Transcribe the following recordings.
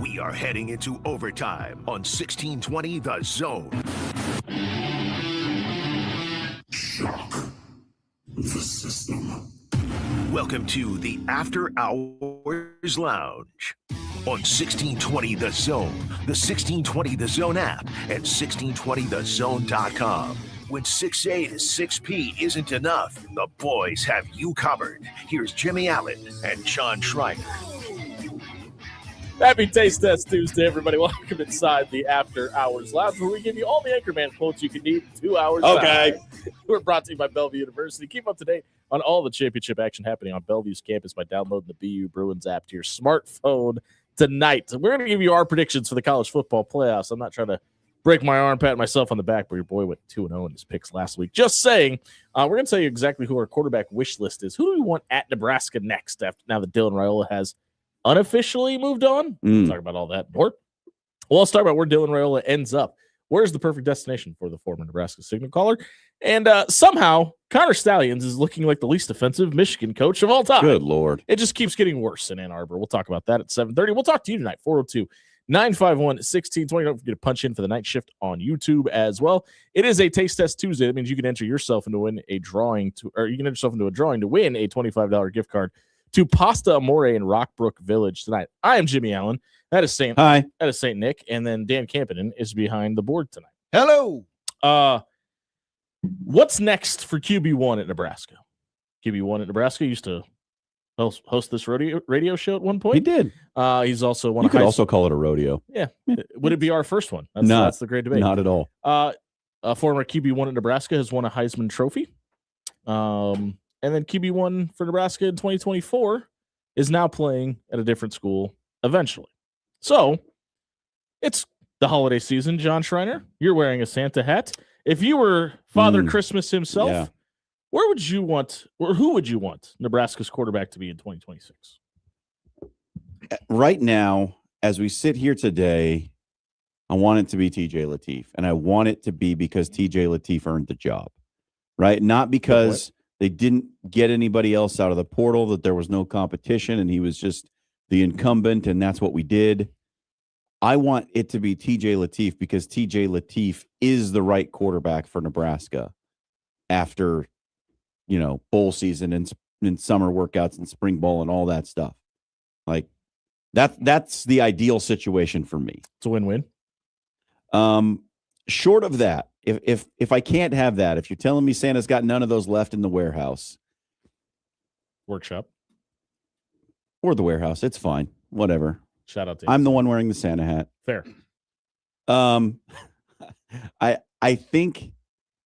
We are heading into overtime on 1620 The Zone. Shock the system. Welcome to the After Hours Lounge on 1620 The Zone, the 1620 The Zone app, and 1620thezone.com. When 6A to 6P isn't enough, the boys have you covered. Here's Jimmy Allen and John Schreiner. Happy Taste Test Tuesday, everybody. Welcome inside the After Hours Lounge, where we give you all the Anchorman quotes you can need in 2 hours. Okay. We're brought to you by Bellevue University. Keep up to date on all the championship action happening on Bellevue's campus by downloading the BU Bruins app to your smartphone tonight. We're going to give you our predictions for the college football playoffs. I'm not trying to break my arm, pat myself on the back, but your boy went 2-0 in his picks last week. Just saying, we're going to tell you exactly who our quarterback wish list is. Who do we want at Nebraska next after now that Dylan Raiola has unofficially moved on? We'll talk about all that more. Well, let's talk about where Dylan Raiola ends up. Where's the perfect destination for the former Nebraska Signal Caller? And somehow, Connor Stalions is looking like the least offensive Michigan coach of all time. Good Lord. It just keeps getting worse in Ann Arbor. We'll talk about that at 7:30. We'll talk to you tonight, 402-951-1620. Don't forget to punch in for the night shift on YouTube as well. It is a Taste Test Tuesday. That means you can enter yourself into win a drawing to, or you can enter yourself into a drawing to win a $25 gift card to Pasta Amore in Rockbrook Village tonight. I am Jimmy Allen. That is Saint. Hi. That is Saint Nick, and then Dan Campinen is behind the board tonight. Hello. What's next for QB1 at Nebraska? QB1 at Nebraska used to host this radio show at one point. He did. He's also one. You could also call it a rodeo. Yeah. Would it be our first one? That's the great debate. Not at all. A former QB1 at Nebraska has won a Heisman Trophy. And then QB1 for Nebraska in 2024 is now playing at a different school eventually. So it's the holiday season, John Schreiner. You're wearing a Santa hat. If you were Father Christmas himself, where would you want, or who would you want Nebraska's quarterback to be in 2026? Right now, as we sit here today, I want it to be TJ Lateef. And I want it to be because TJ Lateef earned the job, right? Not because they didn't get anybody else out of the portal, that there was no competition and he was just the incumbent and that's what we did. I want it to be TJ Lateef because TJ Lateef is the right quarterback for Nebraska after, bowl season and summer workouts and spring ball and all that stuff. Like that's the ideal situation for me. It's a win-win. Short of that, if I can't have that, if you're telling me Santa's got none of those left in the warehouse, workshop or the warehouse, it's fine. Whatever. Shout out to I'm the one wearing the Santa hat. Fair. I think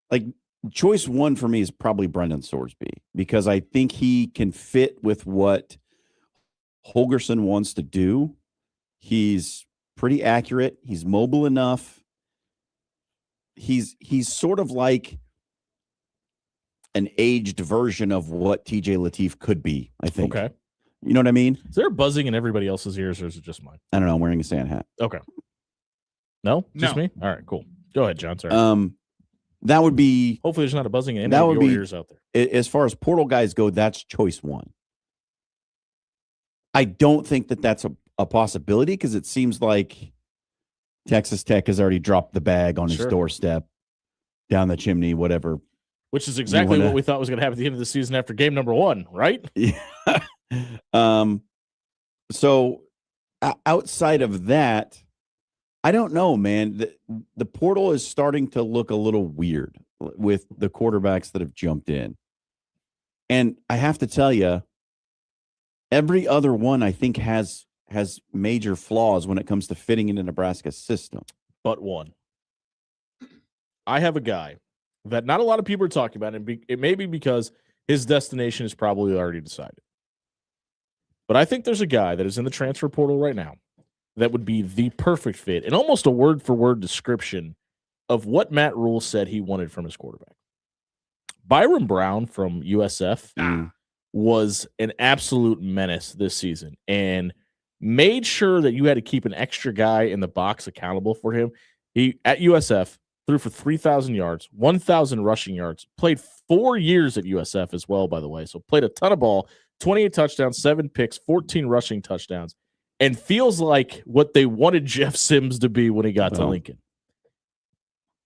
like choice one for me is probably Brendan Sorsby because I think he can fit with what Holgorsen wants to do. He's pretty accurate. He's mobile enough. He's sort of like an aged version of what TJ Lateef could be, I think. Okay. You know what I mean? Is there buzzing in everybody else's ears, or is it just mine? I don't know. I'm wearing a Santa hat. Okay. No? Just me? All right, cool. Go ahead, John. Sorry. That would be... Hopefully there's not a buzzing in any of your ears out there. As far as portal guys go, that's choice one. I don't think that that's a possibility because it seems like Texas Tech has already dropped the bag on his doorstep, down the chimney, whatever. Which is exactly what we thought was going to happen at the end of the season after game number 1, right? Yeah. So outside of that, I don't know, man. The portal is starting to look a little weird with the quarterbacks that have jumped in. And I have to tell you, every other one I think has major flaws when it comes to fitting into Nebraska's system. But one. I have a guy that not a lot of people are talking about, and it may be because his destination is probably already decided. But I think there's a guy that is in the transfer portal right now that would be the perfect fit and almost a word-for-word description of what Matt Rule said he wanted from his quarterback. Byron Brown from USF was an absolute menace this season and made sure that you had to keep an extra guy in the box accountable for him. He, at USF, threw for 3,000 yards, 1,000 rushing yards, played 4 years at USF as well, by the way. So played a ton of ball, 28 touchdowns, 7 picks, 14 rushing touchdowns. and feels like what they wanted Jeff Sims to be when he got to Lincoln.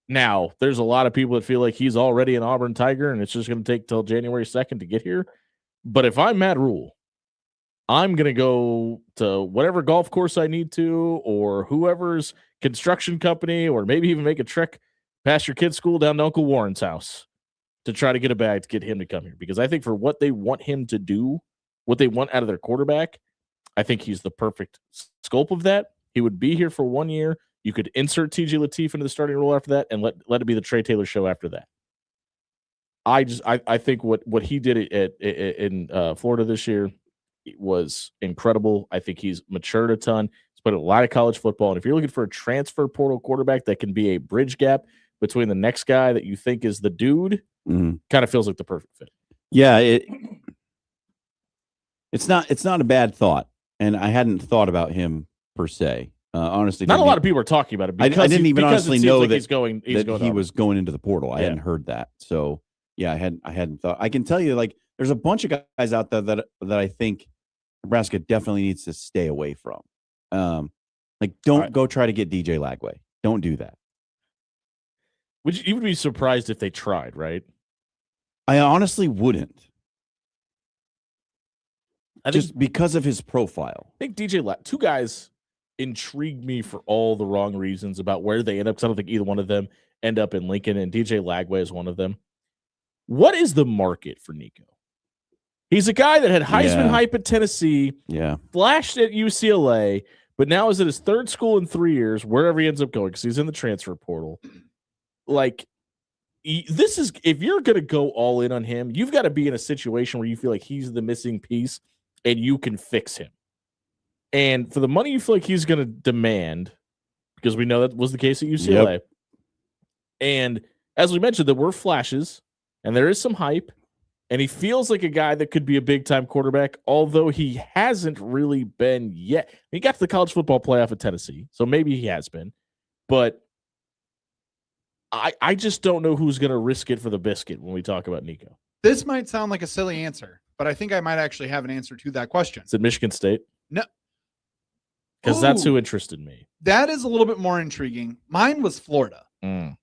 Now, there's a lot of people that feel like he's already an Auburn Tiger and it's just going to take till January 2nd to get here. But if I'm Matt Rule, I'm going to go to whatever golf course I need to, or whoever's construction company, or maybe even make a trek past your kid's school down to Uncle Warren's house to try to get a bag to get him to come here. Because I think for what they want him to do, what they want out of their quarterback, I think he's the perfect scope of that. He would be here for 1 year. You could insert TJ Lateef into the starting role after that and let it be the Trey Taylor show after that. I think what he did in Florida this year was incredible. I think he's matured a ton. He's played a lot of college football. And if you're looking for a transfer portal quarterback that can be a bridge gap between the next guy that you think is the dude, kind of feels like the perfect fit. Yeah, it's not a bad thought. And I hadn't thought about him per se. Honestly, not a lot of people are talking about it. I didn't even honestly know that he was going into the portal. I hadn't heard that. So yeah, I hadn't thought. I can tell you, like, there's a bunch of guys out there that I think Nebraska definitely needs to stay away from. Don't go try to get DJ Lagway. Don't do that. You would be surprised if they tried, right? I honestly wouldn't. Just because of his profile. I think two guys intrigued me for all the wrong reasons about where they end up, because I don't think either one of them end up in Lincoln, and DJ Lagway is one of them. What is the market for Nico? He's a guy that had Heisman hype at Tennessee, flashed at UCLA, but now is at his third school in 3 years, wherever he ends up going, because he's in the transfer portal. Like, this is, if you're going to go all in on him, you've got to be in a situation where you feel like he's the missing piece and you can fix him. And for the money you feel like he's going to demand, because we know that was the case at UCLA. And as we mentioned, there were flashes and there is some hype, and he feels like a guy that could be a big-time quarterback, although he hasn't really been yet. He got to the college football playoff at Tennessee, so maybe he has been. But I just don't know who's going to risk it for the biscuit when we talk about Nico. This might sound like a silly answer, but I think I might actually have an answer to that question. Is it Michigan State? No. Because that's who interested me. That is a little bit more intriguing. Mine was Florida,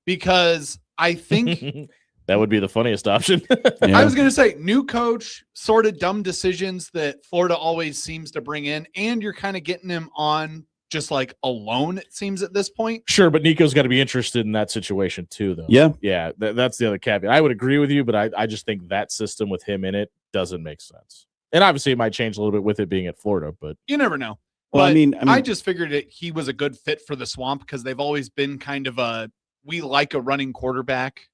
because I think that would be the funniest option. I was going to say, new coach, sort of dumb decisions that Florida always seems to bring in, and you're kind of getting him on just like alone, it seems, at this point. Sure, but Nico's got to be interested in that situation too, though. Yeah, that's the other caveat. I would agree with you, but I just think that system with him in it doesn't make sense. And obviously, it might change a little bit with it being at Florida, but you never know. Well, but I just figured that he was a good fit for the Swamp, because they've always been kind of we like a running quarterback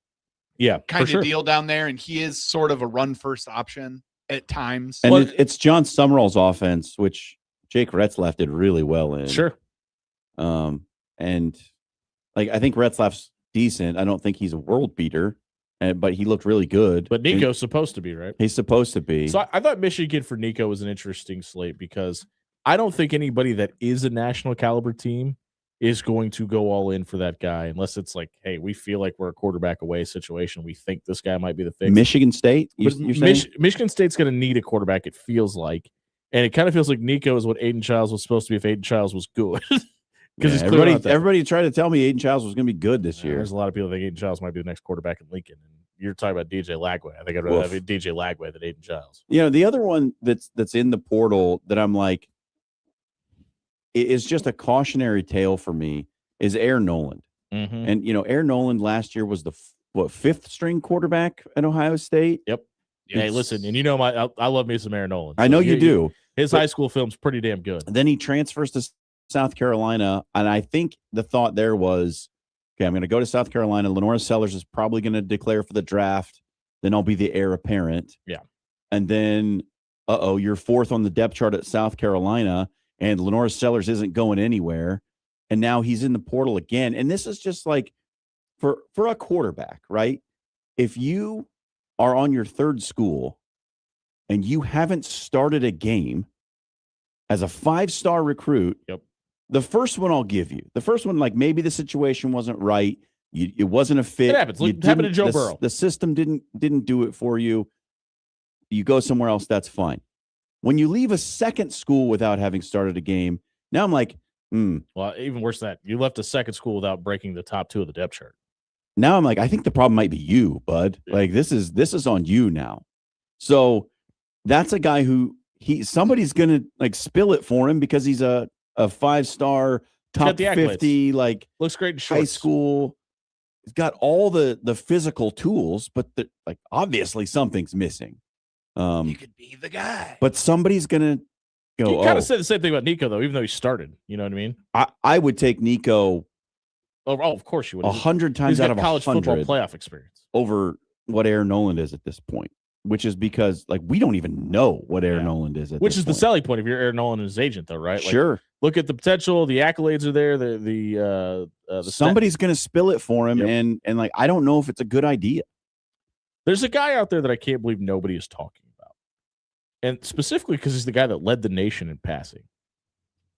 kind of deal down there, and he is sort of a run first option at times. And it's John Summerall's offense, which Jake Retzlaff did really well in. Sure. And like, I think Retzlaff's decent. I don't think he's a world beater, but he looked really good. But Nico's supposed to be, right? He's supposed to be. So I thought Michigan for Nico was an interesting slate, because I don't think anybody that is a national caliber team is going to go all in for that guy, unless it's like, hey, we feel like we're a quarterback away situation. We think this guy might be the fix. Michigan State? You're saying? Michigan State's going to need a quarterback, it feels like. And it kind of feels like Nico is what Aiden Childs was supposed to be if Aiden Childs was good. Because everybody tried to tell me Aiden Childs was going to be good this year. There's a lot of people that think Aiden Childs might be the next quarterback in Lincoln. And you're talking about DJ Lagway. I think I'd rather have DJ Lagway than Aiden Childs. You know, the other one that's in the portal that I'm like, is just a cautionary tale for me is Air Noland. And, you know, Air Noland last year was the fifth string quarterback at Ohio State. Yep. Hey, listen, and you know I love me some Air Noland. So I know you do. His high school film's pretty damn good. Then he transfers to South Carolina, and I think the thought there was, okay, I'm going to go to South Carolina. Lenora Sellers is probably going to declare for the draft. Then I'll be the heir apparent. Yeah. And then, you're fourth on the depth chart at South Carolina, and Lenora Sellers isn't going anywhere. And now he's in the portal again. And this is just like, for a quarterback, right? If you are on your third school and you haven't started a game as a 5-star recruit, the first one I'll give you. The first one, like, maybe the situation wasn't right. It wasn't a fit. It happens. It happened to Joe Burrow. The system didn't do it for you. You go somewhere else, that's fine. When you leave a second school without having started a game, Now I'm like, Well, even worse than that, you left a second school without breaking the top 2 of the depth chart. Now I'm like, I think the problem might be you, bud. Yeah. Like this is on you now. So that's a guy who somebody's gonna like spill it for him because he's a 5-star top 50, like looks great in high shorts. school. He's got all the physical tools, but like obviously something's missing. He could be the guy. But somebody's gonna go. You kind of said the same thing about Nico, though, even though he started. You know what I mean? I would take Nico. Oh, of course you would. 100 times out of college 100 football playoff experience over what Aaron Noland is at this point, which is because like we don't even know what Aaron Noland is at which this is point. the selling point if you're Aaron Noland and his agent, though, right? Like, sure. Look at the potential. The accolades are there. Somebody's going to spill it for him, and like I don't know if it's a good idea. There's a guy out there that I can't believe nobody is talking about, and specifically because he's the guy that led the nation in passing.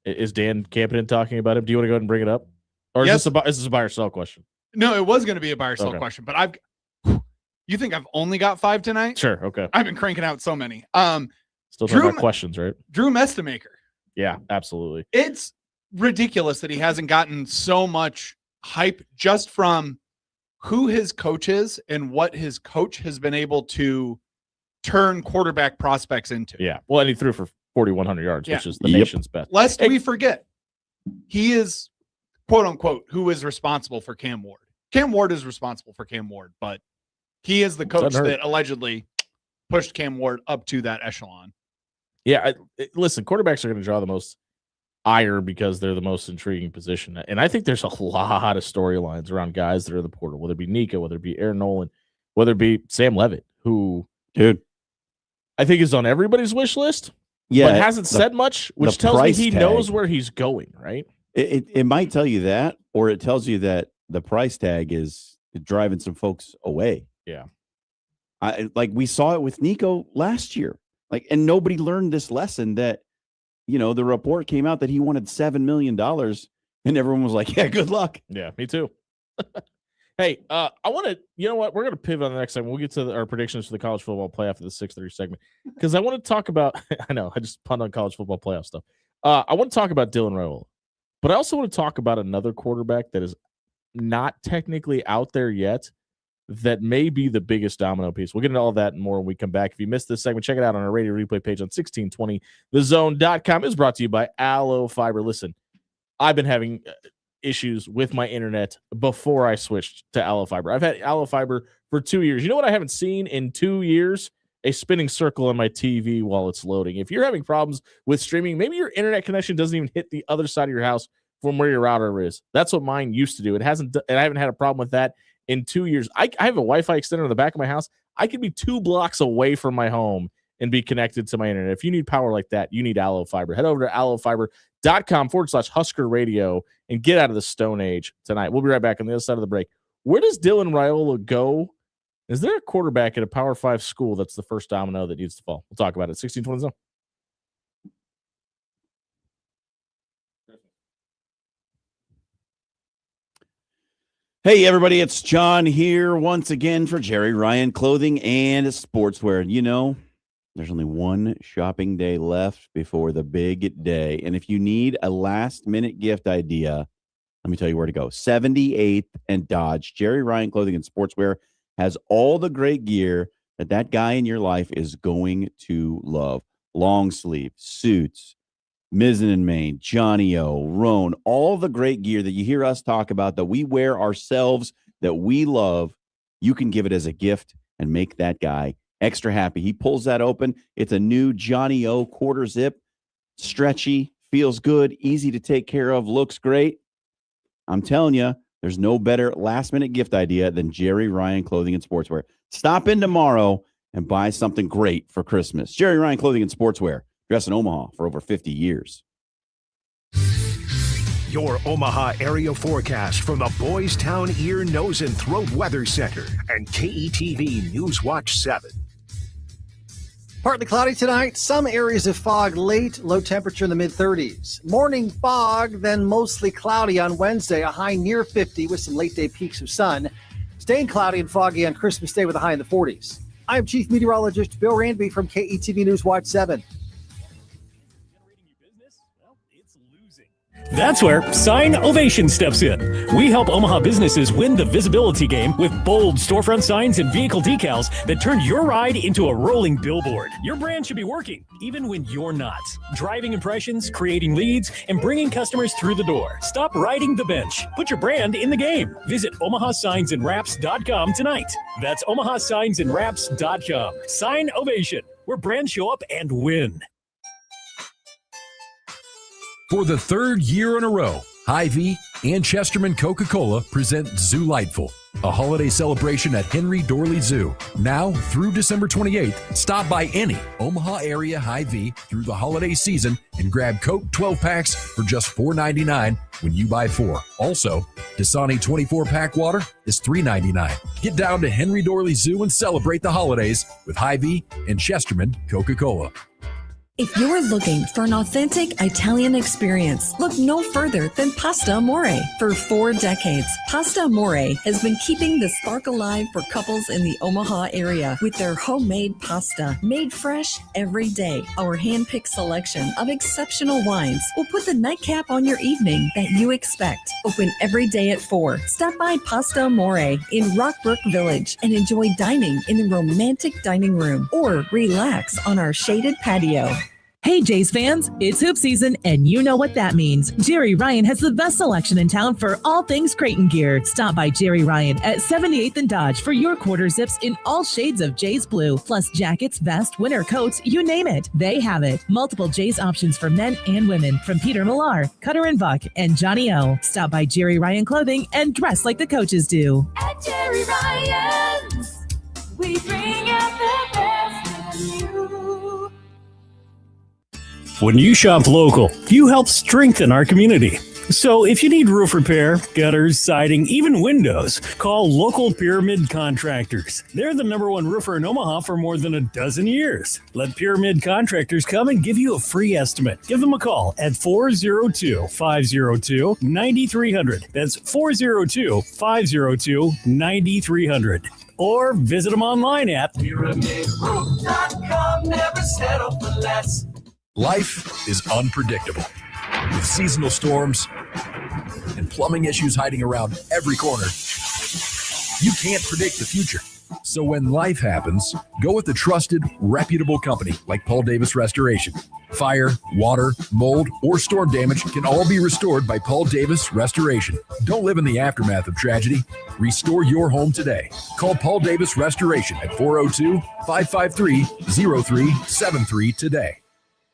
Is Dan Campion talking about him? Do you want to go ahead and bring it up, or is this a buy or sell question? No, it was going to be a buy or sell question, but you think I've only got 5 tonight? Sure, okay. I've been cranking out so many. Still talking about questions, right? Drew Mestemaker. Yeah, absolutely. It's ridiculous that he hasn't gotten so much hype just from who his coach is and what his coach has been able to turn quarterback prospects into. Yeah. Well, and he threw for 4,100 yards, which is the nation's best. Lest we forget, he is, quote unquote, who is responsible for Cam Ward. Cam Ward is responsible for Cam Ward, but he is the coach that allegedly pushed Cam Ward up to that echelon. Yeah, listen, quarterbacks are going to draw the most ire because they're the most intriguing position. And I think there's a lot of storylines around guys that are in the portal, whether it be Nico, whether it be Aaron Noland, whether it be Sam Levitt, who I think is on everybody's wish list, but hasn't said much, which tells me he knows where he's going, right? It might tell you that, or it tells you that the price tag is driving some folks away. Yeah. Like we saw it with Nico last year. Like, and nobody learned this lesson that, the report came out that he wanted $7 million and everyone was like, yeah, good luck. Yeah, me too. Hey, I want to, you know what? We're going to pivot on the next segment. We'll get to our predictions for the college football playoff for the 6:30 segment because I want to talk about, I know, I just punned on college football playoff stuff. I want to talk about Dylan Raiola, but I also want to talk about another quarterback that is not technically out there yet, that may be the biggest domino piece. We'll get into all that and more when we come back. If you missed this segment, check it out on our radio replay page on 1620thezone.com. It's brought to you by Allo Fiber. Listen, I've been having issues with my internet before I switched to Allo Fiber. I've had Allo Fiber for 2 years. You know what I haven't seen in 2 years? A spinning circle on my TV while it's loading. If you're having problems with streaming, maybe your internet connection doesn't even hit the other side of your house from where your router is. That's what mine used to do. It hasn't, and I haven't had a problem with that in 2 years. I have a Wi-Fi extender on the back of my house. I could be 2 blocks away from my home and be connected to my internet. If you need power like that, you need Allo Fiber. Head over to allofiber.com/Husker Radio and get out of the Stone Age tonight. We'll be right back on the other side of the break. Where does Dylan Raiola go? Is there a quarterback at a Power 5 school that's the first domino that needs to fall? We'll talk about it. 1620 Zone. Hey, everybody, it's John here once again for Jerry Ryan Clothing and Sportswear. There's only one shopping day left before the big day. And if you need a last-minute gift idea, let me tell you where to go. 78th and Dodge. Jerry Ryan Clothing and Sportswear has all the great gear that guy in your life is going to love. Long sleeve, suits, Mizzen and Main, Johnny O, Roan, all the great gear that you hear us talk about that we wear ourselves, that we love. You can give it as a gift and make that guy extra happy. He pulls that open. It's a new Johnny O quarter zip, stretchy, feels good, easy to take care of, looks great. I'm telling you, there's no better last-minute gift idea than Jerry Ryan Clothing and Sportswear. Stop in tomorrow and buy something great for Christmas. Jerry Ryan Clothing and Sportswear. Dress in Omaha for over 50 years. Your Omaha area forecast from the Boys Town Ear, Nose, and Throat Weather Center and KETV News Watch 7. Partly cloudy tonight. Some areas of fog late. Low temperature in the mid-30s. Morning fog, then mostly cloudy on Wednesday. A high near 50 with some late-day peaks of sun. Staying cloudy and foggy on Christmas Day with a high in the 40s. I'm Chief Meteorologist Bill Ranby from KETV News Watch 7. Generating new business? Well, it's losing. That's where Sign Ovation steps in. We help Omaha businesses win the visibility game with bold storefront signs and vehicle decals that turn your ride into a rolling billboard. Your brand should be working, even when you're not. Driving impressions, creating leads, and bringing customers through the door. Stop riding the bench. Put your brand in the game. Visit OmahaSignsAndWraps.com tonight. That's OmahaSignsAndWraps.com. Sign Ovation, where brands show up and win. For the third year in a row, Hy-Vee and Chesterman Coca-Cola present Zoo-Lightful, a holiday celebration at Henry Dorley Zoo. Now through December 28th, stop by any Omaha area Hy-Vee through the holiday season and grab Coke 12 packs for just $4.99 when you buy 4. Also, Dasani 24-pack water is $3.99. Get down to Henry Dorley Zoo and celebrate the holidays with Hy-Vee and Chesterman Coca-Cola. If you're looking for an authentic Italian experience, look no further than Pasta Amore. For 4 decades, Pasta Amore has been keeping the spark alive for couples in the Omaha area with their homemade pasta, made fresh every day. Our hand-picked selection of exceptional wines will put the nightcap on your evening that you expect. Open every day at 4. Stop by Pasta Amore in Rockbrook Village and enjoy dining in the romantic dining room or relax on our shaded patio. Hey Jays fans, it's hoop season and you know what that means. Jerry Ryan has the best selection in town for all things Creighton gear. Stop by Jerry Ryan at 78th and Dodge for your quarter zips in all shades of Jays blue, plus jackets, vest, winter coats, you name it. They have it. Multiple Jays options for men and women from Peter Millar, Cutter and Buck, and Johnny O. Stop by Jerry Ryan Clothing and dress like the coaches do. At Jerry Ryan's, we bring out the best in you. When you shop local, you help strengthen our community. So if you need roof repair, gutters, siding, even windows, call local Pyramid Contractors. They're the #1 roofer in Omaha for more than a dozen years. Let Pyramid Contractors come and give you a free estimate. Give them a call at 402-502-9300. That's 402-502-9300. Or visit them online at PyramidRoof.com. Never settle for less. Life is unpredictable, with seasonal storms and plumbing issues hiding around every corner. You can't predict the future. So when life happens, go with a trusted, reputable company like Paul Davis Restoration. Fire, water, mold, or storm damage can all be restored by Paul Davis Restoration. Don't live in the aftermath of tragedy. Restore your home today. Call Paul Davis Restoration at 402-553-0373 today.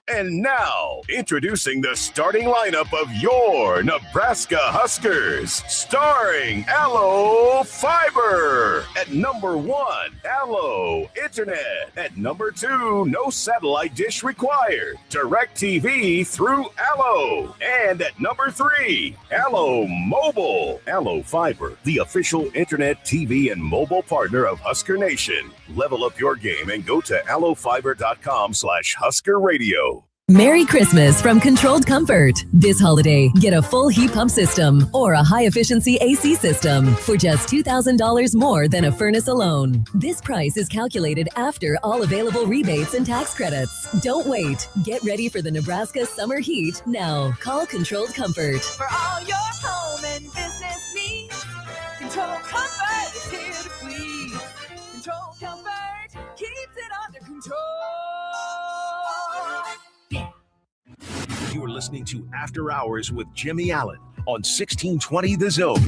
And now, introducing the starting lineup of your Nebraska Huskers, starring Allo Fiber. At number 1, Allo Internet. At number 2, no satellite dish required. DirecTV through Allo. And at number 3, Allo Mobile. Allo Fiber, the official internet, TV, and mobile partner of Husker Nation. Level up your game and go to allofiber.com/Husker Radio. Merry Christmas from Controlled Comfort. This holiday, get a full heat pump system or a high-efficiency AC system for just $2,000 more than a furnace alone. This price is calculated after all available rebates and tax credits. Don't wait. Get ready for the Nebraska summer heat now. Call Controlled Comfort. For all your home and business needs, Controlled Comfort is here to please. Controlled Comfort keeps it under control. You are listening to After Hours with Jimmy Allen on 1620 The Zone.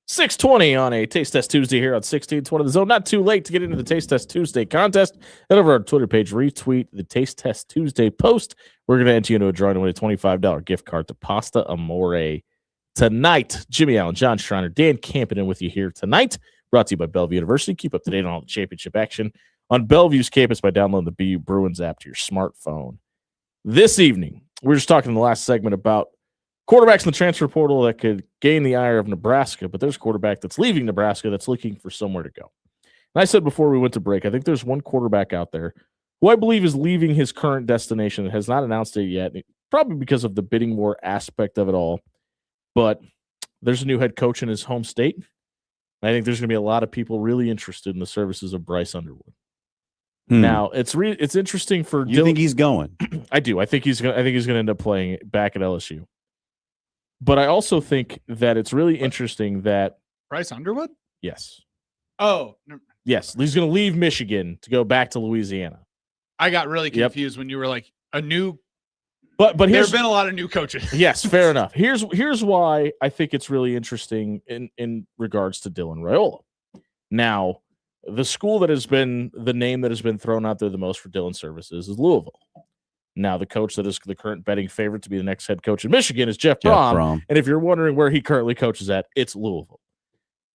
$6.20 on a Taste Test Tuesday here on 1620 The Zone. Not too late to get into the Taste Test Tuesday contest. Head over our Twitter page, retweet the Taste Test Tuesday post. We're going to enter you into a drawing to win a $25 gift card to Pasta Amore tonight. Jimmy Allen, John Schreiner, Dan Campbell with you here tonight. Brought to you by Bellevue University. Keep up to date on all the championship action on Bellevue's campus by downloading the BU Bruins app to your smartphone. This evening, we're just talking in the last segment about quarterbacks in the transfer portal that could gain the ire of Nebraska, but there's a quarterback that's leaving Nebraska that's looking for somewhere to go. And I said before we went to break, I think there's one quarterback out there who I believe is leaving his current destination and has not announced it yet, probably because of the bidding war aspect of it all. But there's a new head coach in his home state. I think there's going to be a lot of people really interested in the services of Bryce Underwood. Now it's interesting for you. Think he's going? I do. I think he's gonna end up playing back at LSU. But I also think that it's really interesting that Bryce Underwood. Yes. Oh. Yes, he's going to leave Michigan to go back to Louisiana. I got really confused when you were like a new. But there's been a lot of new coaches. Yes, fair enough. Here's why I think it's really interesting in regards to Dylan Raiola. Now, the school that has been the name that has been thrown out there the most for Dylan's services is Louisville. Now, the coach that is the current betting favorite to be the next head coach in Michigan is Jeff Brom. And if you're wondering where he currently coaches at, it's Louisville.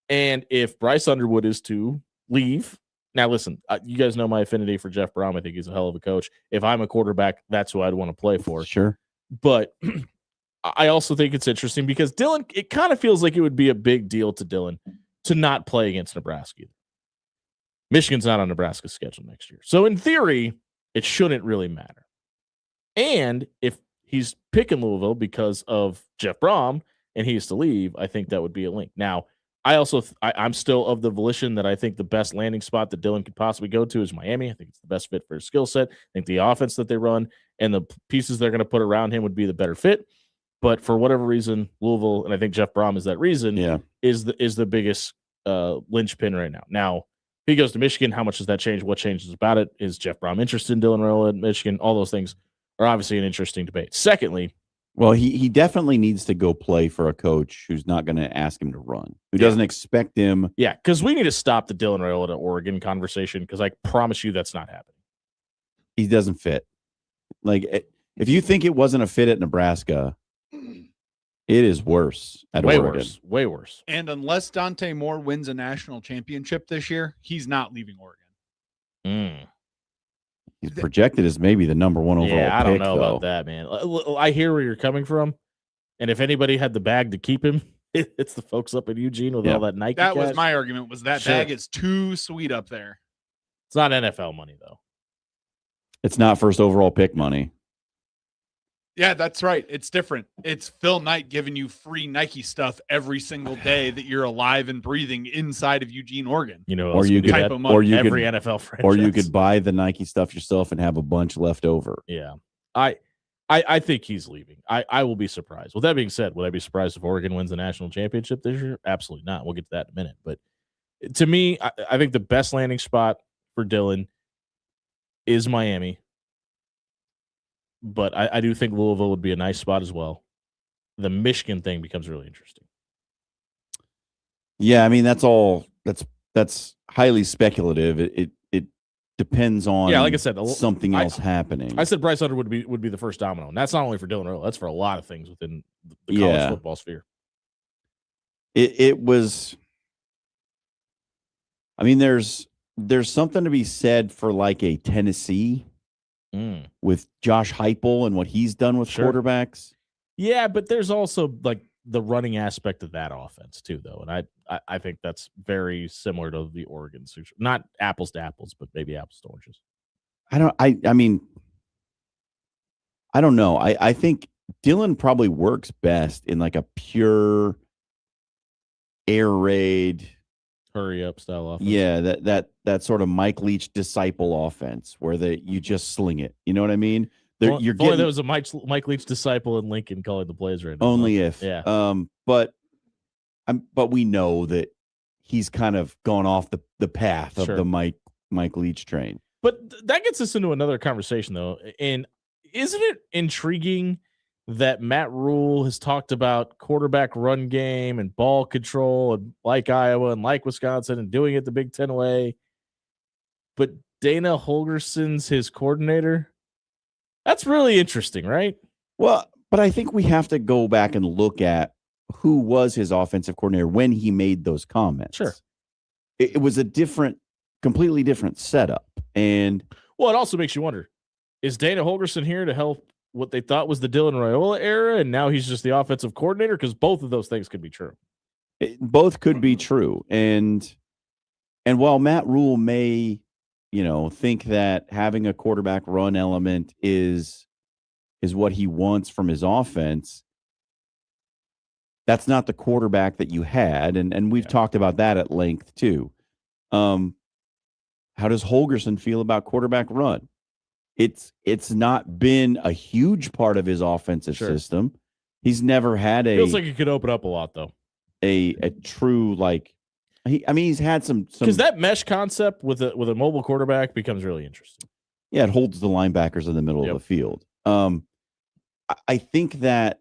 And if Bryce Underwood is to leave, now listen, you guys know my affinity for Jeff Brom. I think he's a hell of a coach. If I'm a quarterback, that's who I'd want to play for. Sure. But I also think it's interesting because Dylan, it kind of feels like it would be a big deal to Dylan to not play against Nebraska. Michigan's not on Nebraska's schedule next year. So in theory, it shouldn't really matter. And if he's picking Louisville because of Jeff Brom and he has to leave, I think that would be a link. Now, I'm still of the volition that I think the best landing spot that Dylan could possibly go to is Miami. I think it's the best fit for his skill set. I think the offense that they run and the pieces they're going to put around him would be the better fit. But for whatever reason, Louisville, and I think Jeff Brom is that reason, is the biggest linchpin right now. Now, if he goes to Michigan, how much does that change? What changes about it? Is Jeff Brom interested in Dylan Raiola at Michigan? All those things are obviously an interesting debate. Secondly, well, he definitely needs to go play for a coach who's not going to ask him to run, who doesn't expect him. Yeah, because we need to stop the Dylan Raiola to Oregon conversation because I promise you that's not happening. He doesn't fit. Like, if you think it wasn't a fit at Nebraska, it is worse at Oregon. Way worse. And unless Dante Moore wins a national championship this year, he's not leaving Oregon. He's projected as maybe the number one overall pick. I don't know about that, man. I hear where you're coming from. And if anybody had the bag to keep him, it's the folks up in Eugene with all that Nike That cash. was my argument, was that bag is too sweet up there. It's not NFL money, though. It's not first overall pick money. Yeah, that's right. It's different. It's Phil Knight giving you free Nike stuff every single day that you're alive and breathing inside of Eugene, Oregon. You know, every NFL franchise. Or you could buy the Nike stuff yourself and have a bunch left over. Yeah. I think he's leaving. I will be surprised. With that being said, would I be surprised if Oregon wins the national championship this year? Absolutely not. We'll get to that in a minute. But to me, I think the best landing spot for Dylan is Miami. But I do think Louisville would be a nice spot as well. The Michigan thing becomes really interesting. Yeah, I mean that's highly speculative. It depends on like I said, something else happening. I said Bryce Underwood would be the first domino, and that's not only for Dylan Raiola, that's for a lot of things within the college football sphere. It was. I mean, there's something to be said for like a Tennessee. With Josh Heupel and what he's done with quarterbacks. Yeah, but there's also like the running aspect of that offense too, though. And I think that's very similar to the Oregon. Not apples to apples, but maybe apples to oranges. I mean, I don't know. I think Dylan probably works best in like a pure air raid, hurry up style offense. Yeah, that sort of Mike Leach disciple offense where you just sling it. You know what I mean? There was a Mike Leach disciple in Lincoln calling the plays right now. Only if. Yeah. But we know that he's kind of gone off the path of the Mike Leach train. But that gets us into another conversation though. And isn't it intriguing that Matt Rule has talked about quarterback run game and ball control and like Iowa and like Wisconsin and doing it the Big Ten way. But Dana Holgerson's his coordinator. That's really interesting, right? Well, but I think we have to go back and look at who was his offensive coordinator when he made those comments. Sure. It was a completely different setup. And well, it also makes you wonder, is Dana Holgerson here to help what they thought was the Dylan Raiola era, and now he's just the offensive coordinator? Because both of those things could be true. Both could be true. And while Matt Rule may, think that having a quarterback run element is what he wants from his offense, that's not the quarterback that you had. And we've talked about that at length too. how does Holgorsen feel about quarterback run? It's not been a huge part of his offensive system. He's never had feels like he could open up a lot though. A true like he's had some because that mesh concept with a mobile quarterback becomes really interesting. Yeah, it holds the linebackers in the middle of the field. I think that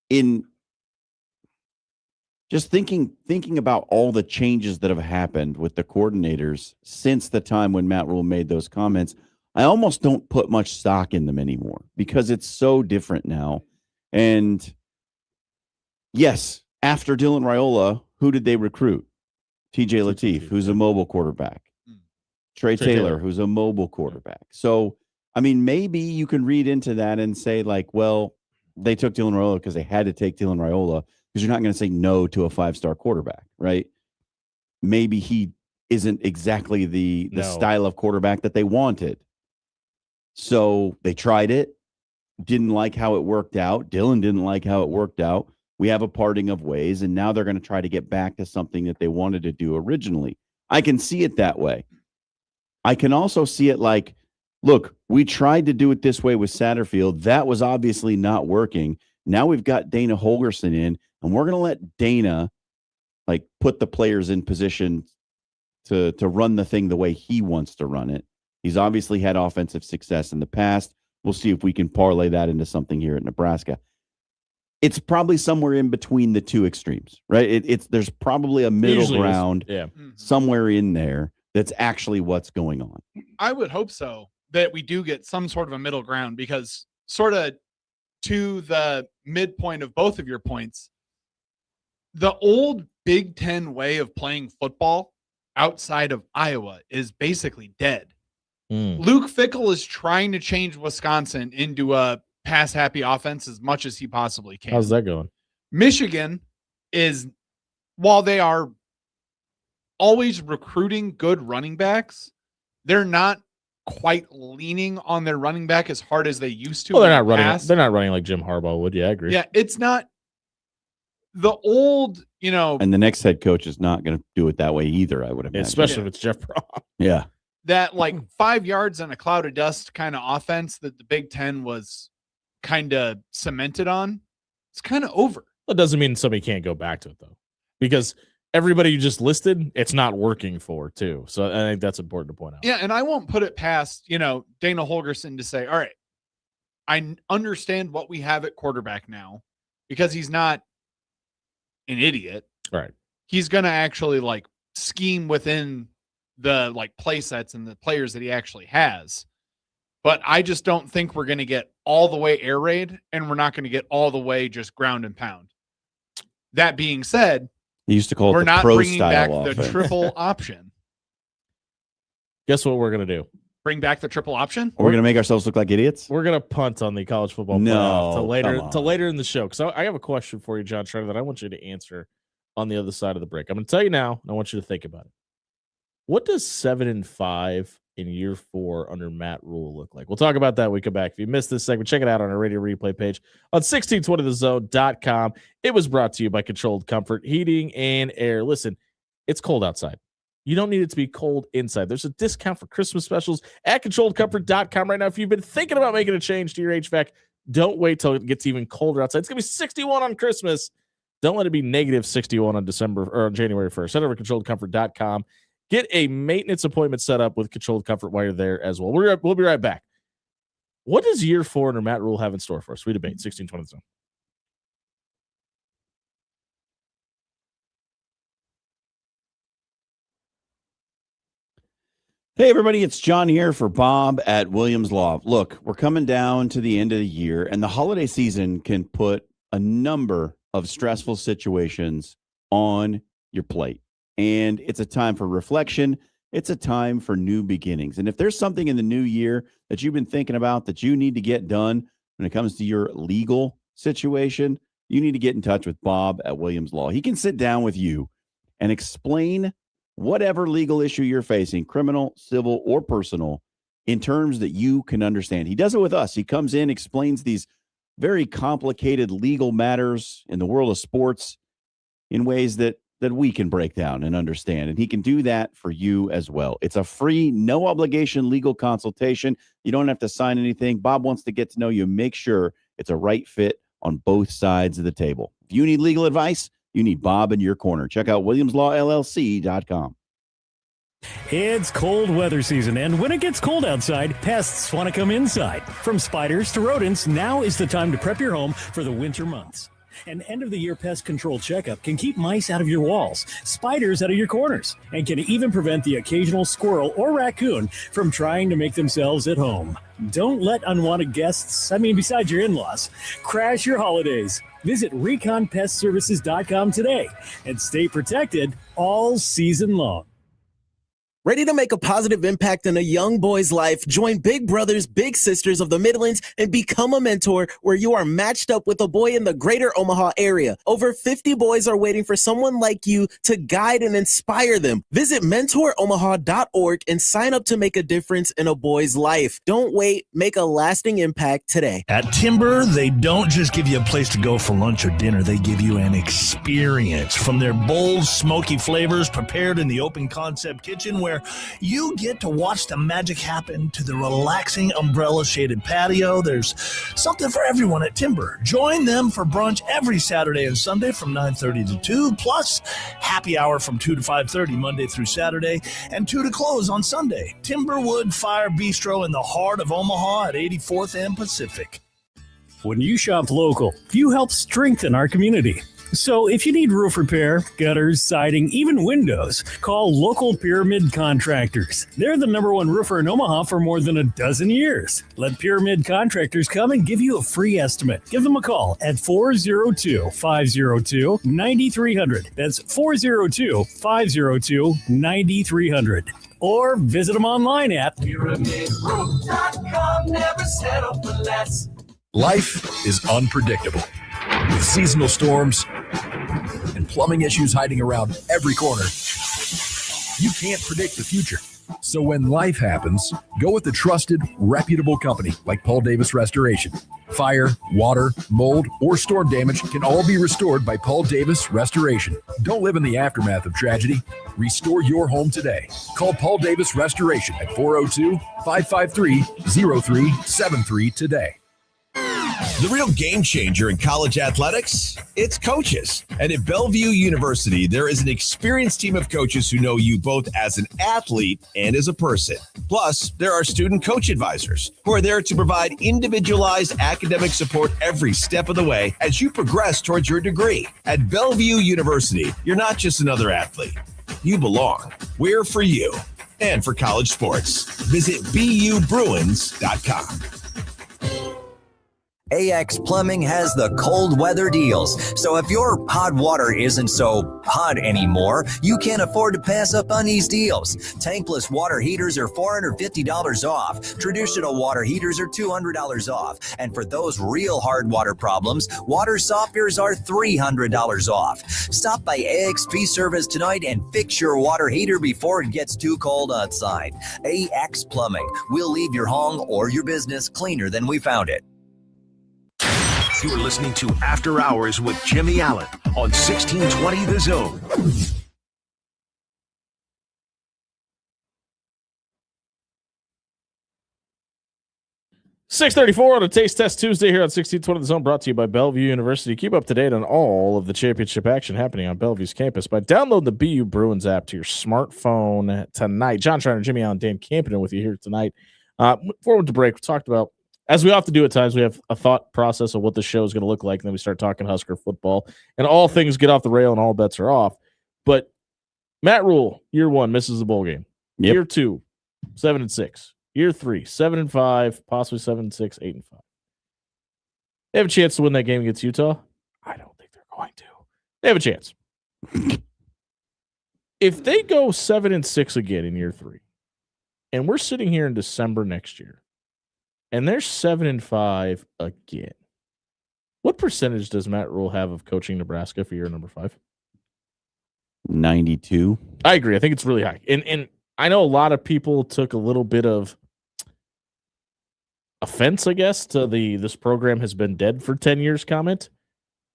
in just thinking about all the changes that have happened with the coordinators since the time when Matt Rule made those comments, I almost don't put much stock in them anymore because it's so different now. And yes, after Dylan Raiola, who did they recruit? TJ Lateef, who's a mobile quarterback. Trey Taylor, who's a mobile quarterback. So, I mean, maybe you can read into that and say, like, well, they took Dylan Raiola because they had to take Dylan Raiola because you're not going to say no to a 5-star quarterback, right? Maybe he isn't exactly the style of quarterback that they wanted. So they tried it, didn't like how it worked out. Dylan didn't like how it worked out. We have a parting of ways, and now they're going to try to get back to something that they wanted to do originally. I can see it that way. I can also see it like, look, we tried to do it this way with Satterfield. That was obviously not working. Now we've got Dana Holgorsen in, and we're going to let Dana like put the players in position to run the thing the way he wants to run it. He's obviously had offensive success in the past. We'll see if we can parlay that into something here at Nebraska. It's probably somewhere in between the two extremes, right? There's probably a middle ground somewhere in there that's actually what's going on. I would hope so, that we do get some sort of a middle ground, because sort of to the midpoint of both of your points, the old Big Ten way of playing football outside of Iowa is basically dead. Luke Fickell is trying to change Wisconsin into a pass-happy offense as much as he possibly can. How's that going? Michigan is, while they are always recruiting good running backs, they're not quite leaning on their running back as hard as they used to. Well, they're not running. They're not running like Jim Harbaugh would. Yeah, I agree. Yeah, it's not the old, And the next head coach is not going to do it that way either, I would imagine. Especially if it's Jeff Brom. Yeah. That like 5 yards and a cloud of dust kind of offense that the Big Ten was kind of cemented on, it's kind of over. That doesn't mean somebody can't go back to it, though, because everybody you just listed, it's not working for, too. So I think that's important to point out. Yeah, and I won't put it past, Dana Holgorsen to say, all right, I understand what we have at quarterback now, because he's not an idiot. Right. He's going to actually like scheme within the like play sets and the players that he actually has. But I just don't think we're going to get all the way air raid, and we're not going to get all the way just ground and pound. That being said, he used to call it we're the not pro bringing back style the offense. triple option. Guess what we're going to do? Bring back the triple option? Are we going to make ourselves look like idiots? We're going to punt on the college football playoff to later in the show. Because I have a question for you, John Schrader, that I want you to answer on the other side of the break. I'm going to tell you now, and I want you to think about it. What does 7-5 in year 4 under Matt Rule look like? We'll talk about that when we come back. If you missed this segment, check it out on our radio replay page on 1620thezone.com. It was brought to you by Controlled Comfort Heating and Air. Listen, it's cold outside. You don't need it to be cold inside. There's a discount for Christmas specials at controlledcomfort.com right now. If you've been thinking about making a change to your HVAC, don't wait till it gets even colder outside. It's going to be 61 on Christmas. Don't let it be negative 61 on January 1st. Head over to controlledcomfort.com. Get a maintenance appointment set up with Controlled Comfort while you're there as well. We'll be right back. What does year 4 under Matt Rule have in store for us? We debate 1620 Zone. Hey, everybody, it's John here for Bob at Williams Law. Look, we're coming down to the end of the year, and the holiday season can put a number of stressful situations on your plate. And it's a time for reflection. It's a time for new beginnings. And if there's something in the new year that you've been thinking about that you need to get done when it comes to your legal situation, you need to get in touch with Bob at Williams Law. He can sit down with you and explain whatever legal issue you're facing, criminal, civil, or personal, in terms that you can understand. He does it with us. He comes in, explains these very complicated legal matters in the world of sports in ways that that we can break down and understand. And he can do that for you as well. It's a free, no obligation legal consultation. You don't have to sign anything. Bob wants to get to know you, make sure it's a right fit on both sides of the table. If you need legal advice, you need Bob in your corner. Check out WilliamsLawLLC.com. It's cold weather season, and when it gets cold outside, pests want to come inside. From spiders to rodents, now is the time to prep your home for the winter months. An end-of-the-year pest control checkup can keep mice out of your walls, spiders out of your corners, and can even prevent the occasional squirrel or raccoon from trying to make themselves at home. Don't let unwanted guests, besides your in-laws, crash your holidays. Visit ReconPestServices.com today and stay protected all season long. Ready to make a positive impact in a young boy's life? Join Big Brothers Big Sisters of the Midlands and become a mentor where you are matched up with a boy in the greater Omaha area. Over 50 boys are waiting for someone like you to guide and inspire them. Visit mentoromaha.org and sign up to make a difference in a boy's life. Don't wait. Make a lasting impact today. At Timber, they don't just give you a place to go for lunch or dinner. They give you an experience. From their bold, smoky flavors prepared in the open concept kitchen where you get to watch the magic happen to the relaxing umbrella-shaded patio. There's something for everyone at Timber. Join them for brunch every Saturday and Sunday from 9:30 to 2, plus happy hour from 2 to 5:30 Monday through Saturday, and 2 to close on Sunday. Timberwood Fire Bistro in the heart of Omaha at 84th and Pacific. When you shop local, you help strengthen our community. So if you need roof repair, gutters, siding, even windows, call local Pyramid Contractors. They're the #1 roofer in Omaha for more than a dozen years. Let Pyramid Contractors come and give you a free estimate. Give them a call at 402-502-9300. That's 402-502-9300. Or visit them online at PyramidRoof.com. Never settle for less. Life is unpredictable. With seasonal storms and plumbing issues hiding around every corner, you can't predict the future. So when life happens, go with the trusted, reputable company like Paul Davis Restoration. Fire, water, mold, or storm damage can all be restored by Paul Davis Restoration. Don't live in the aftermath of tragedy. Restore your home today. Call Paul Davis Restoration at 402-553-0373 today. The real game changer in college athletics, it's coaches. And at Bellevue University, there is an experienced team of coaches who know you both as an athlete and as a person. Plus, there are student coach advisors who are there to provide individualized academic support every step of the way as you progress towards your degree. At Bellevue University, you're not just another athlete. You belong. We're for you and for college sports. Visit BUBruins.com. AX Plumbing has the cold weather deals. So if your hot water isn't so hot anymore, you can't afford to pass up on these deals. Tankless water heaters are $450 off. Traditional water heaters are $200 off. And for those real hard water problems, water softeners are $300 off. Stop by AXP Service tonight and fix your water heater before it gets too cold outside. AX Plumbing. We'll leave your home or your business cleaner than we found it. You're listening to After Hours with Jimmy Allen on 1620 The Zone. .634 on a Taste Test Tuesday here on 1620 The Zone, brought to you by Bellevue University. Keep up to date on all of the championship action happening on Bellevue's campus by downloading the BU Bruins app to your smartphone tonight. John Schreiner, Jimmy Allen, Dan Campion with you here tonight. Forward to break, we talked about, as we often do at times, we have a thought process of what the show is going to look like, and then we start talking Husker football, and all things get off the rail and all bets are off. But Matt Rule, year 1, misses the bowl game. Yep. Year 2, 7-6. Year 3, 7-5, possibly 7-6, 8-5. They have a chance to win that game against Utah? I don't think they're going to. They have a chance. If they go 7-6 again in year 3, and we're sitting here in December next year, and they're 7-5 again, what percentage does Matt Rule have of coaching Nebraska for year number 5? 92. I agree. I think it's really high. And I know a lot of people took a little bit of offense, I guess, to this program has been dead for 10 years comment.